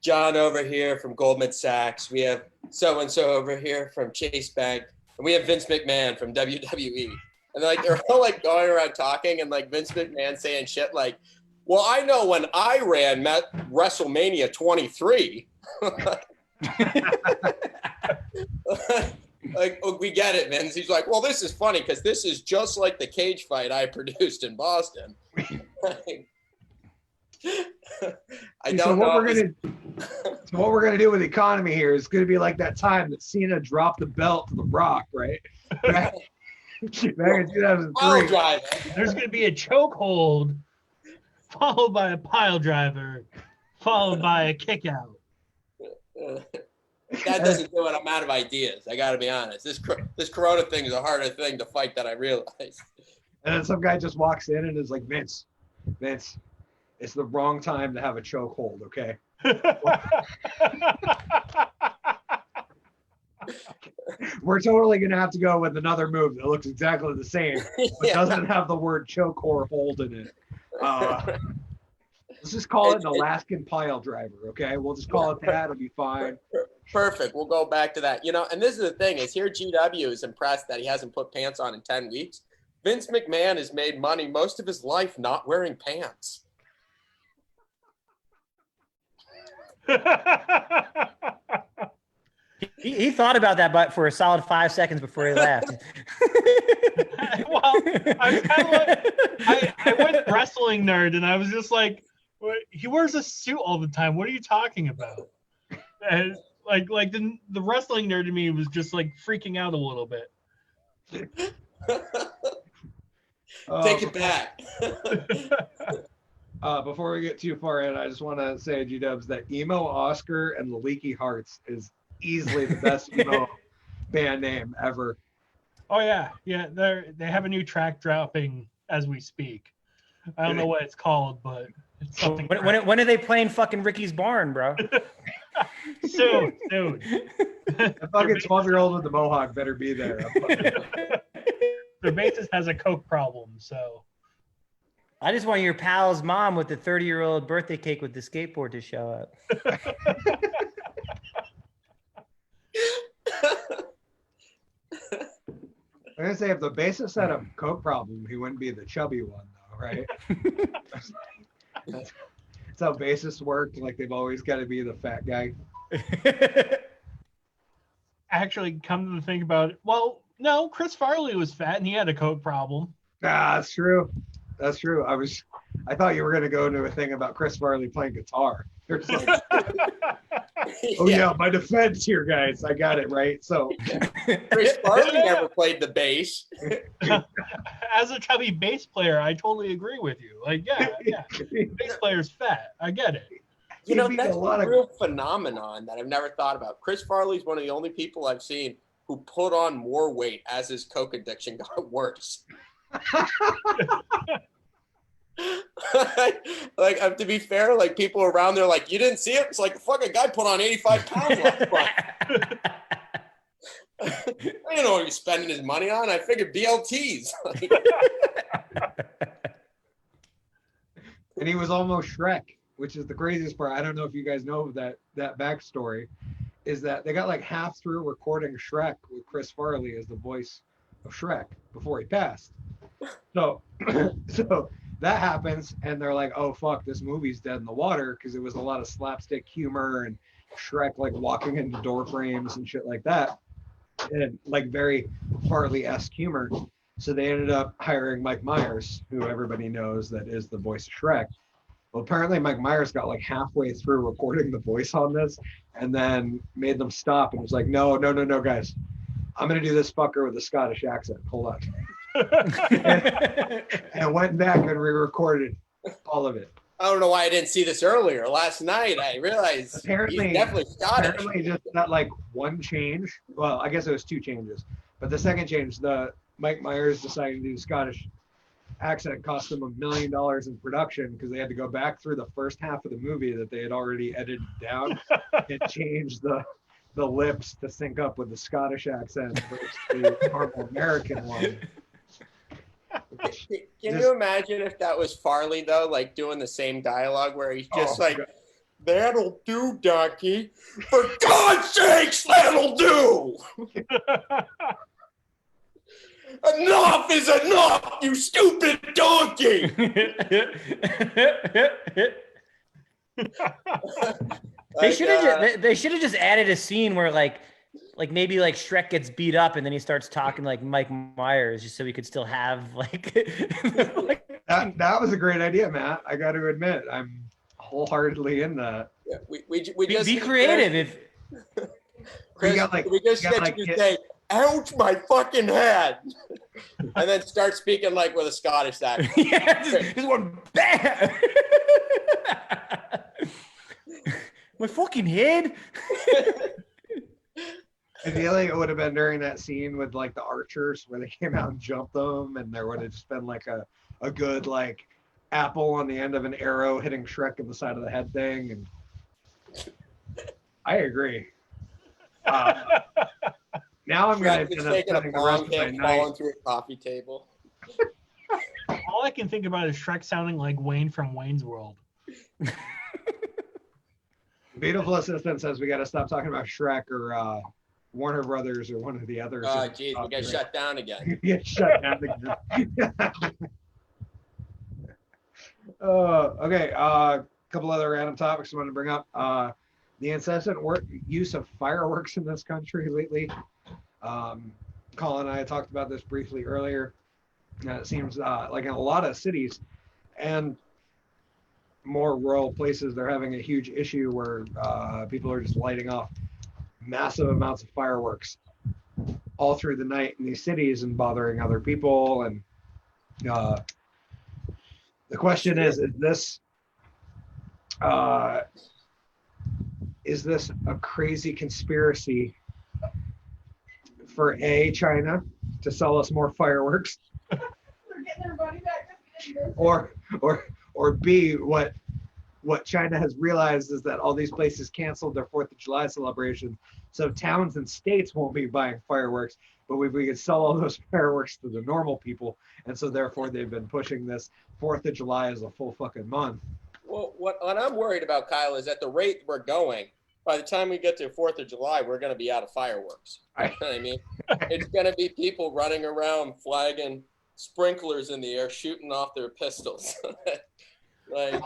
Speaker 2: John over here from Goldman Sachs. We have so-and-so over here from Chase Bank. And we have Vince McMahon from WWE. And like, they're all like going around talking and like Vince McMahon saying shit like, well, I know when I ran WrestleMania 23. Like, oh, we get it, man. He's like, well, this is funny because this is just like the cage fight I produced in Boston. I don't know.
Speaker 1: So what we're gonna do with the economy here is gonna be like that time that Cena dropped the belt to The Rock, right? Back in 2003.
Speaker 3: There's gonna be a chokehold, followed by a pile driver, followed by a kick out.
Speaker 2: That doesn't do it. I'm out of ideas. I got to be honest. This Corona thing is a harder thing to fight than I realized.
Speaker 1: And then some guy just walks in and is like, Vince, it's the wrong time to have a chokehold, okay? We're totally going to have to go with another move that looks exactly the same, but doesn't have the word choke or hold in it. Let's just call it an Alaskan pile driver, okay? We'll just call it that. It'll be fine.
Speaker 2: Perfect. We'll go back to that. You know, and this is the thing is here GW is impressed that he hasn't put pants on in 10 weeks. Vince McMahon has made money most of his life not wearing pants.
Speaker 4: He thought about that, but for a solid 5 seconds before he laughed.
Speaker 3: Well, I was kind of like, I went wrestling nerd, and I was just like, he wears a suit all the time. What are you talking about? And like the wrestling nerd in me was just like freaking out a little bit.
Speaker 2: Take it back.
Speaker 1: Before we get too far in, I just want to say, G-Dubs, that Emo Oscar and the Leaky Hearts is easily the best emo band name ever.
Speaker 3: Oh yeah, they have a new track dropping as we speak. I don't know what it's called, but it's something.
Speaker 4: When are they playing fucking Ricky's Barn, bro?
Speaker 3: Soon.
Speaker 1: The fucking 12-year-old with the mohawk better be there.
Speaker 3: Their bassist has a coke problem, so.
Speaker 4: I just want your pal's mom with the 30-year-old birthday cake with the skateboard to show up.
Speaker 1: I'm gonna say if the bassist had a coke problem, he wouldn't be the chubby one, though, right? That's how bassists work. Like they've always got to be the fat guy.
Speaker 3: Actually, come to think about it, well, no, Chris Farley was fat and he had a coke problem.
Speaker 1: Ah, that's true. That's true. I thought you were gonna go into a thing about Chris Farley playing guitar. Like, oh yeah, my defense here, guys. I got it right. So
Speaker 2: Chris Farley never played the bass.
Speaker 3: As a chubby bass player, I totally agree with you. Like, yeah, bass player's fat. I get it.
Speaker 2: You know, that's a real phenomenon that I've never thought about. Chris Farley's one of the only people I've seen who put on more weight as his coke addiction got worse. Like, to be fair, like people around there, like, you didn't see it. It's like the fucking guy put on 85 pounds last month. I didn't know what he was spending his money on. I figured BLTs.
Speaker 1: And he was almost Shrek, which is the craziest part. I don't know if you guys know that backstory, is that they got like half through recording Shrek with Chris Farley as the voice of Shrek before he passed. So that happens, and they're like, oh fuck, this movie's dead in the water, because it was a lot of slapstick humor and Shrek like walking into door frames and shit like that, and like very Farley-esque humor. So they ended up hiring Mike Myers, who everybody knows that is the voice of Shrek. Well, apparently Mike Myers got like halfway through recording the voice on this and then made them stop and was like, no, guys. I'm going to do this fucker with a Scottish accent. Hold on. and went back and re-recorded all of it.
Speaker 2: I don't know why I didn't see this earlier. Last night, I realized
Speaker 1: apparently,
Speaker 2: he's definitely Scottish.
Speaker 1: Apparently just that like one change. Well, I guess it was two changes. But the second change, the Mike Myers deciding to do Scottish accent cost them $1 million in production because they had to go back through the first half of the movie that they had already edited down and change the lips to sync up with the Scottish accent versus the normal American one.
Speaker 2: Can you imagine if that was Farley though, like doing the same dialogue where he's just like, God. That'll do, donkey. For God's sakes, that'll do. Enough is enough, you stupid donkey.
Speaker 4: They should have just added a scene where like maybe like Shrek gets beat up and then he starts talking like Mike Myers just so we could still have like
Speaker 1: that was a great idea, Matt. I got to admit, I'm wholeheartedly in that.
Speaker 2: Yeah, we just
Speaker 4: be creative. If
Speaker 2: Chris, we just get you to say, ouch my fucking head, and then start speaking like with a Scottish accent.
Speaker 4: Yeah, just one bam. My fucking head.
Speaker 1: I feel like it would have been during that scene with like the archers where they came out and jumped them, and there would have just been like a good like apple on the end of an arrow hitting Shrek in the side of the head thing. And I agree. Now I'm going to end up spending the rest of my night
Speaker 2: falling through a coffee table.
Speaker 3: All I can think about is Shrek sounding like Wayne from Wayne's World.
Speaker 1: Beautiful assistant says we got to stop talking about Shrek or Warner Brothers or one of the others.
Speaker 2: Oh, geez, we got shut down again.
Speaker 1: Get shut down again. Okay, a couple other random topics I want to bring up. The incessant use of fireworks in this country lately. Colin and I talked about this briefly earlier. It seems like in a lot of cities and more rural places, they're having a huge issue where people are just lighting off massive amounts of fireworks all through the night in these cities and bothering other people. And The question is this a crazy conspiracy for China to sell us more fireworks,
Speaker 5: They're getting their money back.
Speaker 1: or B, what China has realized is that all these places canceled their 4th of July celebration, so towns and states won't be buying fireworks, but we could sell all those fireworks to the normal people, and so therefore they've been pushing this 4th of July as a full fucking month.
Speaker 2: Well, what I'm worried about, Kyle, is at the rate we're going, by the time we get to 4th of July, we're going to be out of fireworks. You know what I mean? It's going to be people running around flagging sprinklers in the air, shooting off their pistols. Like,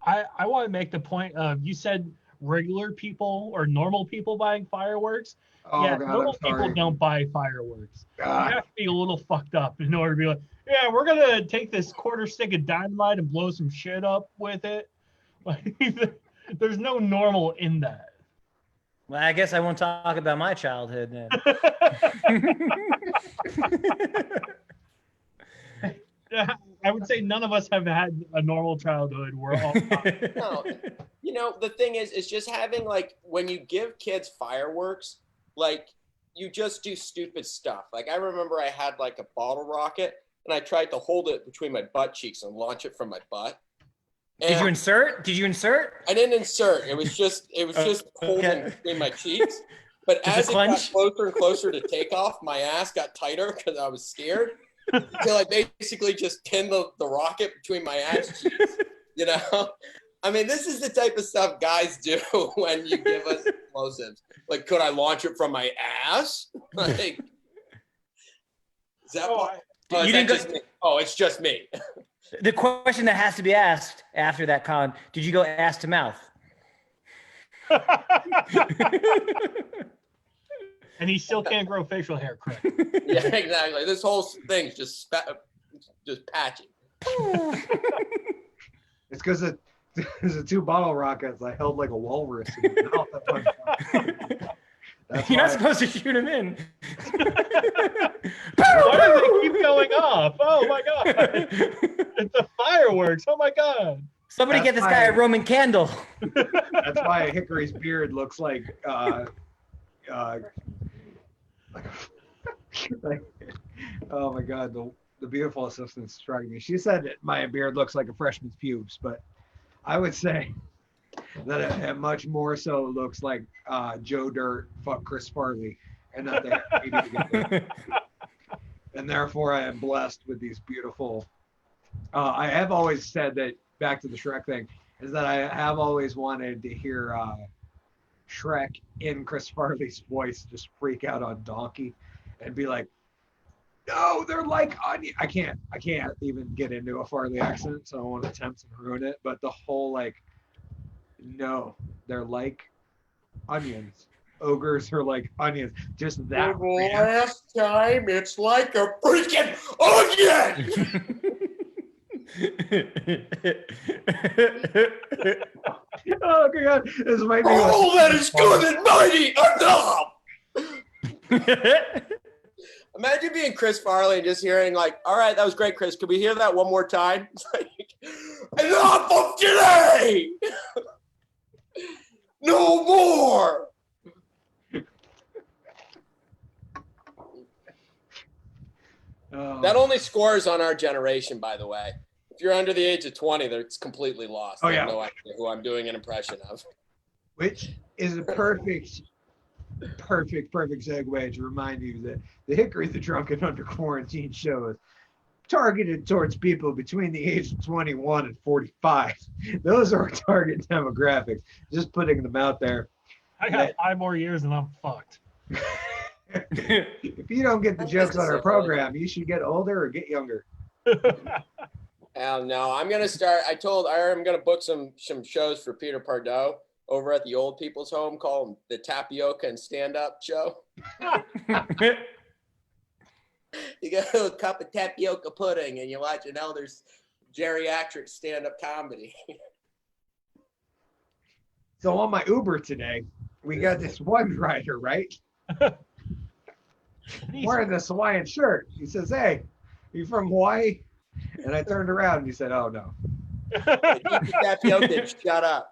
Speaker 3: I want to make the point of, you said regular people or normal people buying fireworks.
Speaker 1: Oh,
Speaker 3: yeah,
Speaker 1: God,
Speaker 3: normal
Speaker 1: I'm sorry.
Speaker 3: people don't buy fireworks.
Speaker 1: God.
Speaker 3: You have to be a little fucked up in order to be like, yeah, we're gonna take this quarter stick of dynamite and blow some shit up with it. Like, there's no normal in that.
Speaker 4: Well, I guess I won't talk about my childhood then.
Speaker 3: I would say none of us have had a normal childhood. We're all
Speaker 2: no, you know, the thing is, it's just having, like, when you give kids fireworks, like, you just do stupid stuff. Like, I remember I had, like, a bottle rocket, and I tried to hold it between my butt cheeks and launch it from my butt. And
Speaker 4: Did you insert?
Speaker 2: I didn't insert. It was just holding between my cheeks. But
Speaker 4: Just
Speaker 2: as
Speaker 4: a
Speaker 2: it got
Speaker 4: clench?
Speaker 2: closer and closer to take off, my ass got tighter because I was scared. Until I basically just pinned the rocket between my ass cheeks. You know? I mean, this is the type of stuff guys do when you give us explosives. Like, could I launch it from my ass? Like, is that it's just me.
Speaker 4: The question that has to be asked after that, Colin, did you go ass to mouth?
Speaker 3: and he still can't grow facial hair, correct?
Speaker 2: Yeah, exactly. This whole thing's just patchy.
Speaker 1: It's because the 2 bottle rockets I held like a walrus in the mouth at one point. That's
Speaker 4: You're not
Speaker 1: why-
Speaker 4: supposed to shoot him in.
Speaker 3: Why do they keep going off? Oh my god! It's the fireworks! Oh my god!
Speaker 4: Somebody
Speaker 1: That's
Speaker 4: get this guy a
Speaker 1: fine.
Speaker 4: Roman candle.
Speaker 1: That's why Hickory's beard looks like oh my god, the beautiful assistant struck me. She said that my beard looks like a freshman's pubes, but I would say that it much more so looks like Joe Dirt fuck Chris Farley, and that they maybe together. And therefore I am blessed with these beautiful I have always said that, back to the Shrek thing, is that I have always wanted to hear Shrek in Chris Farley's voice just freak out on Donkey and be like, no, they're like onion. I can't even get into a Farley accent, so I won't attempt to ruin it. But the whole, like, no, they're like onions. Ogres are like onions. Just that.
Speaker 2: For the last time, it's like a freaking onion.
Speaker 1: Oh god, this might be.
Speaker 2: Oh, that is good and mighty enough. Imagine being Chris Farley and just hearing, like, all right, that was great, Chris. Could we hear that one more time? It's like, enough of today. No more. That only scores on our generation, by the way. If you're under the age of 20, it's completely lost.
Speaker 1: Oh,
Speaker 2: I have
Speaker 1: yeah.
Speaker 2: no idea who I'm doing an impression of.
Speaker 1: Which is a perfect segue to remind you that the Hickory the Drunken Under Quarantine show is targeted towards people between the age of 21 and 45. Those are our target demographics. Just putting them out there.
Speaker 3: I got 5 more years and I'm fucked.
Speaker 1: If you don't get the jokes on our program, you should get older or get younger.
Speaker 2: Hell no, I'm gonna start. I'm gonna book some shows for Peter Pardo over at the old people's home called the Tapioca and Stand Up Show. You get a cup of tapioca pudding and you watch an elder's geriatric stand-up comedy.
Speaker 1: So on my Uber today, we got this one rider, right? Wearing this Hawaiian shirt. He says, hey, You from Hawaii? And I turned around and he said, oh, no.
Speaker 2: Tapioca, shut up.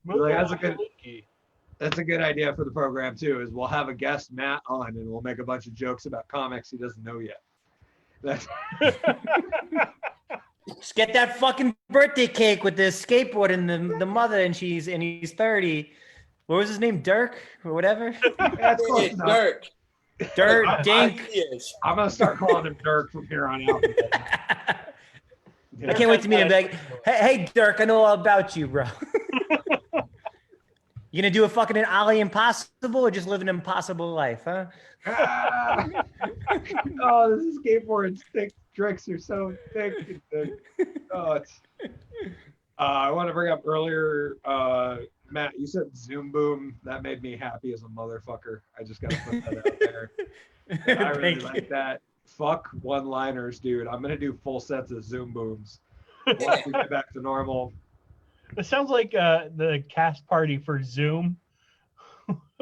Speaker 1: Like, that's a good idea for the program, too, is we'll have a guest, Matt, on, and we'll make a bunch of jokes about comics he doesn't know yet. That's
Speaker 4: Just get that fucking birthday cake with the skateboard and the mother, and he's 30. What was his name? Dirk or whatever?
Speaker 1: That's close enough.
Speaker 4: Dirk Dink.
Speaker 1: I'm going to start calling him Dirk from here on out.
Speaker 4: I can't wait to meet him. Be like, hey, Dirk, I know all about you, bro. You gonna do a fucking Ollie Impossible or just live an impossible life, huh?
Speaker 1: Oh, this skateboard stick tricks are so thick. Oh, it's. I want to bring up earlier, Matt. You said Zoom Boom. That made me happy as a motherfucker. I just gotta put that out there. And I really like that. Fuck one-liners, dude. I'm gonna do full sets of Zoom Booms once we get back to normal.
Speaker 3: It sounds like the cast party for Zoom,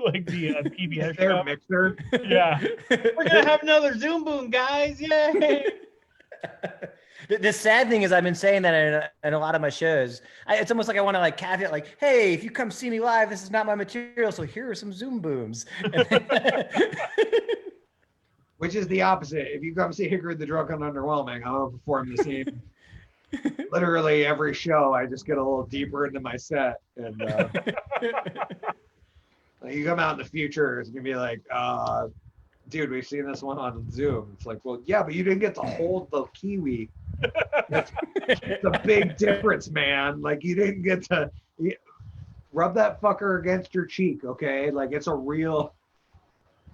Speaker 3: like the PBS
Speaker 1: Their
Speaker 3: show.
Speaker 1: mixer.
Speaker 3: Yeah, we're gonna have another Zoom Boom, guys! Yay!
Speaker 4: The sad thing is, I've been saying that in a lot of my shows. It's almost like I want to like caveat, like, "Hey, if you come see me live, this is not my material, so here are some Zoom Booms."
Speaker 1: Which is the opposite. If you come see Hickory the Drunk and Underwhelming, I'm gonna perform the same. Literally every show, I just get a little deeper into my set, and you come out in the future, it's gonna be like, dude, we've seen this one on Zoom. It's like, well, yeah, but you didn't get to hold the kiwi. It's a big difference, man. Like, you didn't get to rub that fucker against your cheek, okay? Like, it's a real.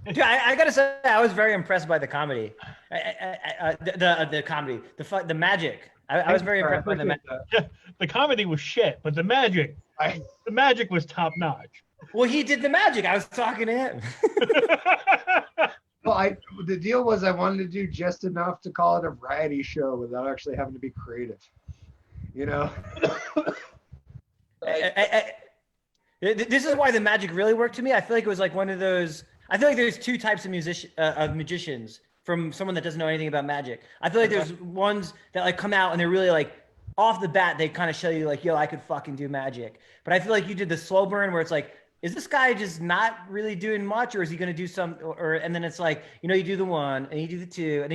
Speaker 4: Dude, I gotta say, I was very impressed by the comedy, the comedy, the magic. I was very impressed by the magic.
Speaker 3: The comedy was shit, but the magic was top notch.
Speaker 4: Well, he did the magic. I was talking to him.
Speaker 1: Well, the deal was I wanted to do just enough to call it a variety show without actually having to be creative. You know?
Speaker 4: This is why the magic really worked to me. I feel like it was like one of those. I feel like there's two types of magicians from someone that doesn't know anything about magic. I feel like there's ones that like come out and they're really like off the bat, they kind of show you like, yo, I could fucking do magic. But I feel like you did the slow burn where it's like, is this guy just not really doing much, or is he going to do some, and then it's like, you know, you do the one and you do the two and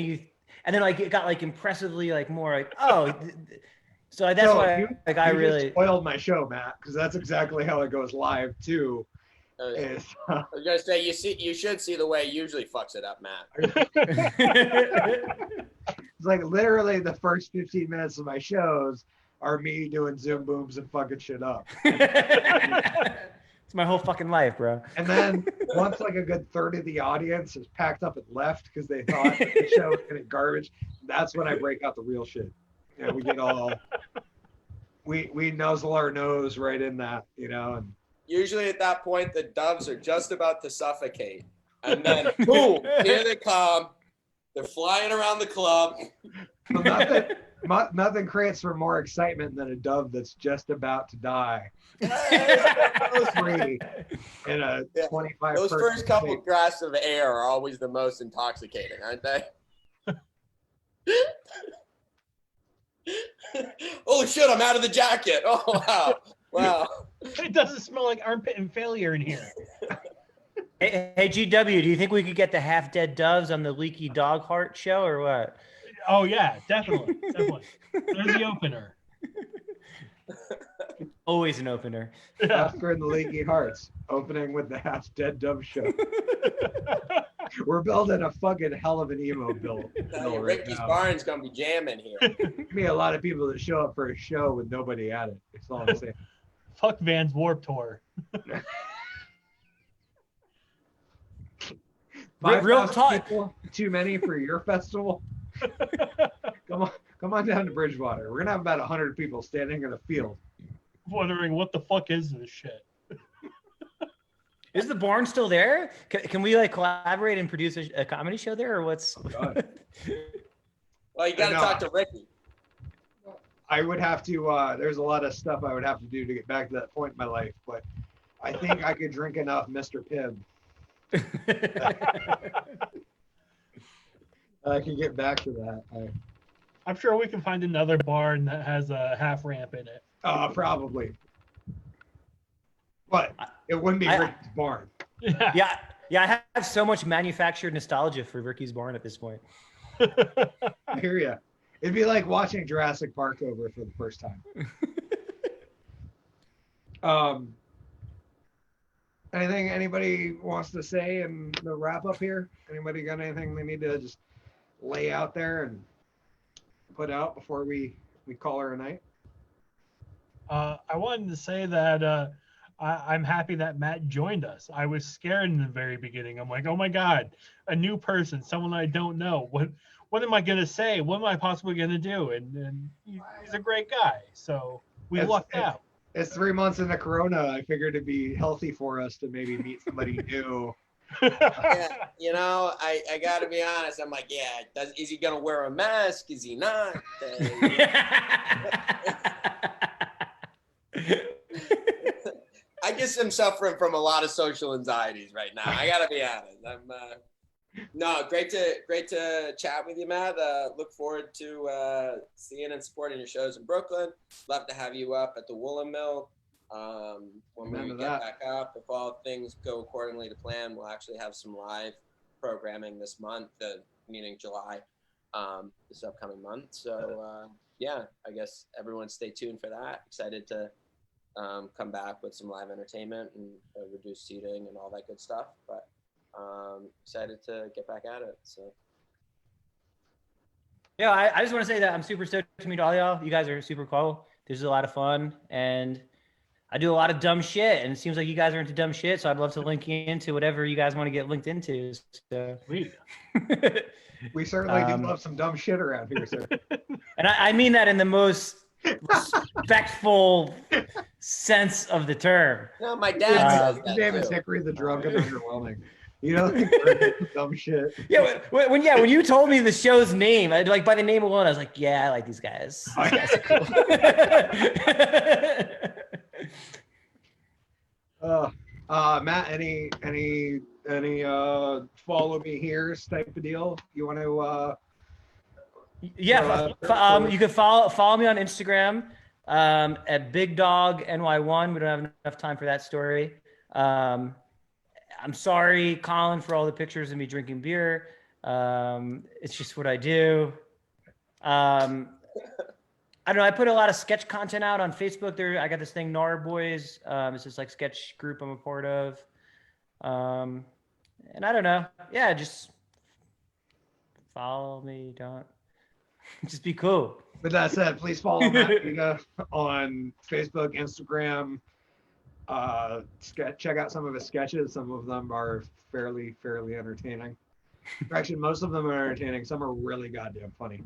Speaker 4: then like it got like impressively like more like, oh, so that's why like I really
Speaker 1: spoiled my show, Matt, because that's exactly how it goes live too.
Speaker 2: I was gonna say you should see the way he usually fucks it up, Matt.
Speaker 1: It's like literally the first 15 minutes of my shows are me doing Zoom Booms and fucking shit up.
Speaker 4: It's my whole fucking life, bro.
Speaker 1: And then once like a good third of the audience is packed up and left because they thought the show was getting garbage, that's when I break out the real shit. And we get all we nuzzle our nose right in that, you know. And
Speaker 2: usually at that point, the doves are just about to suffocate. And then, boom, here they come. They're flying around the club.
Speaker 1: Well, nothing creates for more excitement than a dove that's just about to die. Free in a 25.
Speaker 2: Those first couple of grasps of air are always the most intoxicating, aren't they? Holy shit, I'm out of the jacket. Oh, wow. Wow.
Speaker 3: It doesn't smell like armpit and failure in here.
Speaker 4: Hey, GW, do you think we could get the half dead doves on the Leaky Dog Heart show or what?
Speaker 3: Oh yeah, definitely. There's the opener.
Speaker 4: Always an opener.
Speaker 1: Oscar and the Leaky Hearts, opening with the half dead dove show. We're building a fucking hell of an emo bill.
Speaker 2: Ricky's Barn's gonna be jamming here.
Speaker 1: There'll be a lot of people that show up for a show with nobody at it. That's all I'm saying.
Speaker 3: Fuck Van's Warped Tour.
Speaker 4: Real talk.
Speaker 1: People, too many for your festival. Come on down to Bridgewater. We're gonna have about 100 people standing in a field,
Speaker 3: Wondering what the fuck is this shit.
Speaker 4: Is the barn still there? Can we like collaborate and produce a comedy show there, or what's?
Speaker 1: Oh,
Speaker 2: Well, you got to talk to Ricky.
Speaker 1: I would have to. There's a lot of stuff I would have to do to get back to that point in my life, but I think I could drink enough Mr. Pibb. I can get back to that.
Speaker 3: I'm sure we can find another barn that has a half ramp in it.
Speaker 1: Probably. But it wouldn't be Ricky's barn.
Speaker 3: Yeah.
Speaker 4: Yeah, I have so much manufactured nostalgia for Ricky's barn at this point.
Speaker 1: I hear you. It'd be like watching Jurassic Park over for the first time. Anything anybody wants to say in the wrap up here? Anybody got anything they need to just lay out there and put out before we call her a night?
Speaker 3: I wanted to say that I'm happy that Matt joined us. I was scared in the very beginning. I'm like, oh my God, a new person, someone I don't know. What am I going to say? What am I possibly going to do? And he's a great guy. So we lucked out.
Speaker 1: It's 3 months into Corona. I figured it'd be healthy for us to maybe meet somebody new.
Speaker 2: Yeah, you know, I got to be honest. I'm like, yeah, is he going to wear a mask? Is he not? I guess I'm suffering from a lot of social anxieties right now. I got to be honest. No, great to chat with you, Matt. Look forward to seeing and supporting your shows in Brooklyn. Love to have you up at the Woolen Mill when we get back up. If all things go accordingly to plan, we'll actually have some live programming this month, meaning July, this upcoming month. So yeah, I guess everyone stay tuned for that. Excited to come back with some live entertainment and reduced seating and all that good stuff. But excited to get back at it. So
Speaker 4: yeah, I just want to say that I'm super stoked to meet all y'all. You guys are super cool. This is a lot of fun, and I do a lot of dumb shit, and it seems like you guys are into dumb shit. So I'd love to link you into whatever you guys want to get linked into. So
Speaker 1: we certainly do love some dumb shit around here, sir.
Speaker 4: And I mean that in the most respectful sense of the term.
Speaker 2: no, my dad says that
Speaker 1: His name is
Speaker 2: too.
Speaker 1: Hickory the Drunk and Underwhelming. You know, we're dumb shit.
Speaker 4: Yeah, when you told me the show's name, I'd like by the name alone, I was like, yeah, I like these guys. These guys are cool.
Speaker 1: Matt, any follow me here's type of deal? You want to?
Speaker 4: Yeah, you can follow me on Instagram at Big Dog NY1. We don't have enough time for that story. I'm sorry, Collen, for all the pictures of me drinking beer. It's just what I do. I don't know. I put a lot of sketch content out on Facebook. I got this thing, Nar Boys. It's this like sketch group I'm a part of. And I don't know. Yeah, just follow me. Don't just be cool.
Speaker 1: With that said, please follow Matt Vita on Facebook, Instagram. Check out some of his sketches. Some of them are fairly entertaining. Actually, most of them are entertaining. Some are really goddamn funny.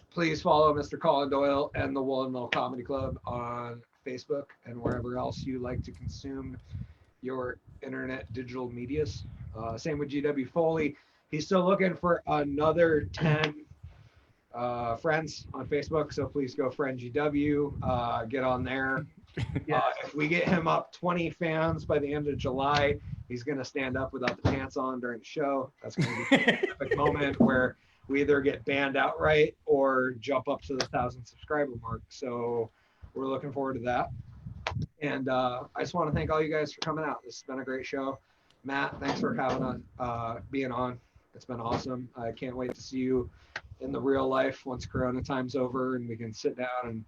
Speaker 1: Please follow Mr. Collen Doyle and the Woolen Mill Comedy Club on Facebook and wherever else you like to consume your internet digital medias. Same with GW Foley. He's still looking for another 10 friends on Facebook, so please go friend GW. Get on there. If we get him up 20 fans by the end of July, he's going to stand up without the pants on during the show. That's going to be a perfect moment where we either get banned outright or jump up to the 1,000 subscriber mark. So we're looking forward to that. And I just want to thank all you guys for coming out. This has been a great show. Matt, thanks for being on. It's been awesome. I can't wait to see you in the real life once Corona time's over and we can sit down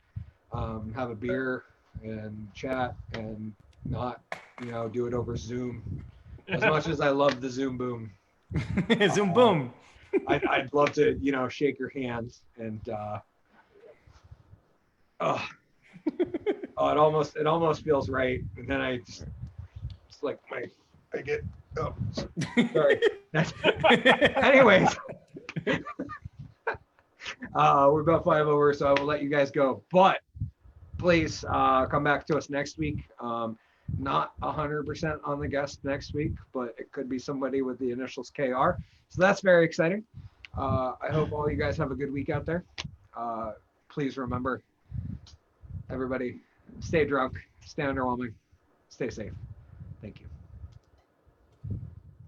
Speaker 1: and have a beer and chat and not, do it over Zoom. As much as I love the Zoom boom.
Speaker 4: Zoom boom.
Speaker 1: I'd love to, shake your hands and it almost feels right. And then I just like I get sorry. Anyways. We're about 5 over, so I will let you guys go. But please come back to us next week. Not 100% on the guest next week, but it could be somebody with the initials KR. So that's very exciting. I hope all you guys have a good week out there. Please remember, everybody, stay drunk, stay underwhelming, stay safe. Thank you.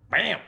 Speaker 4: Bam.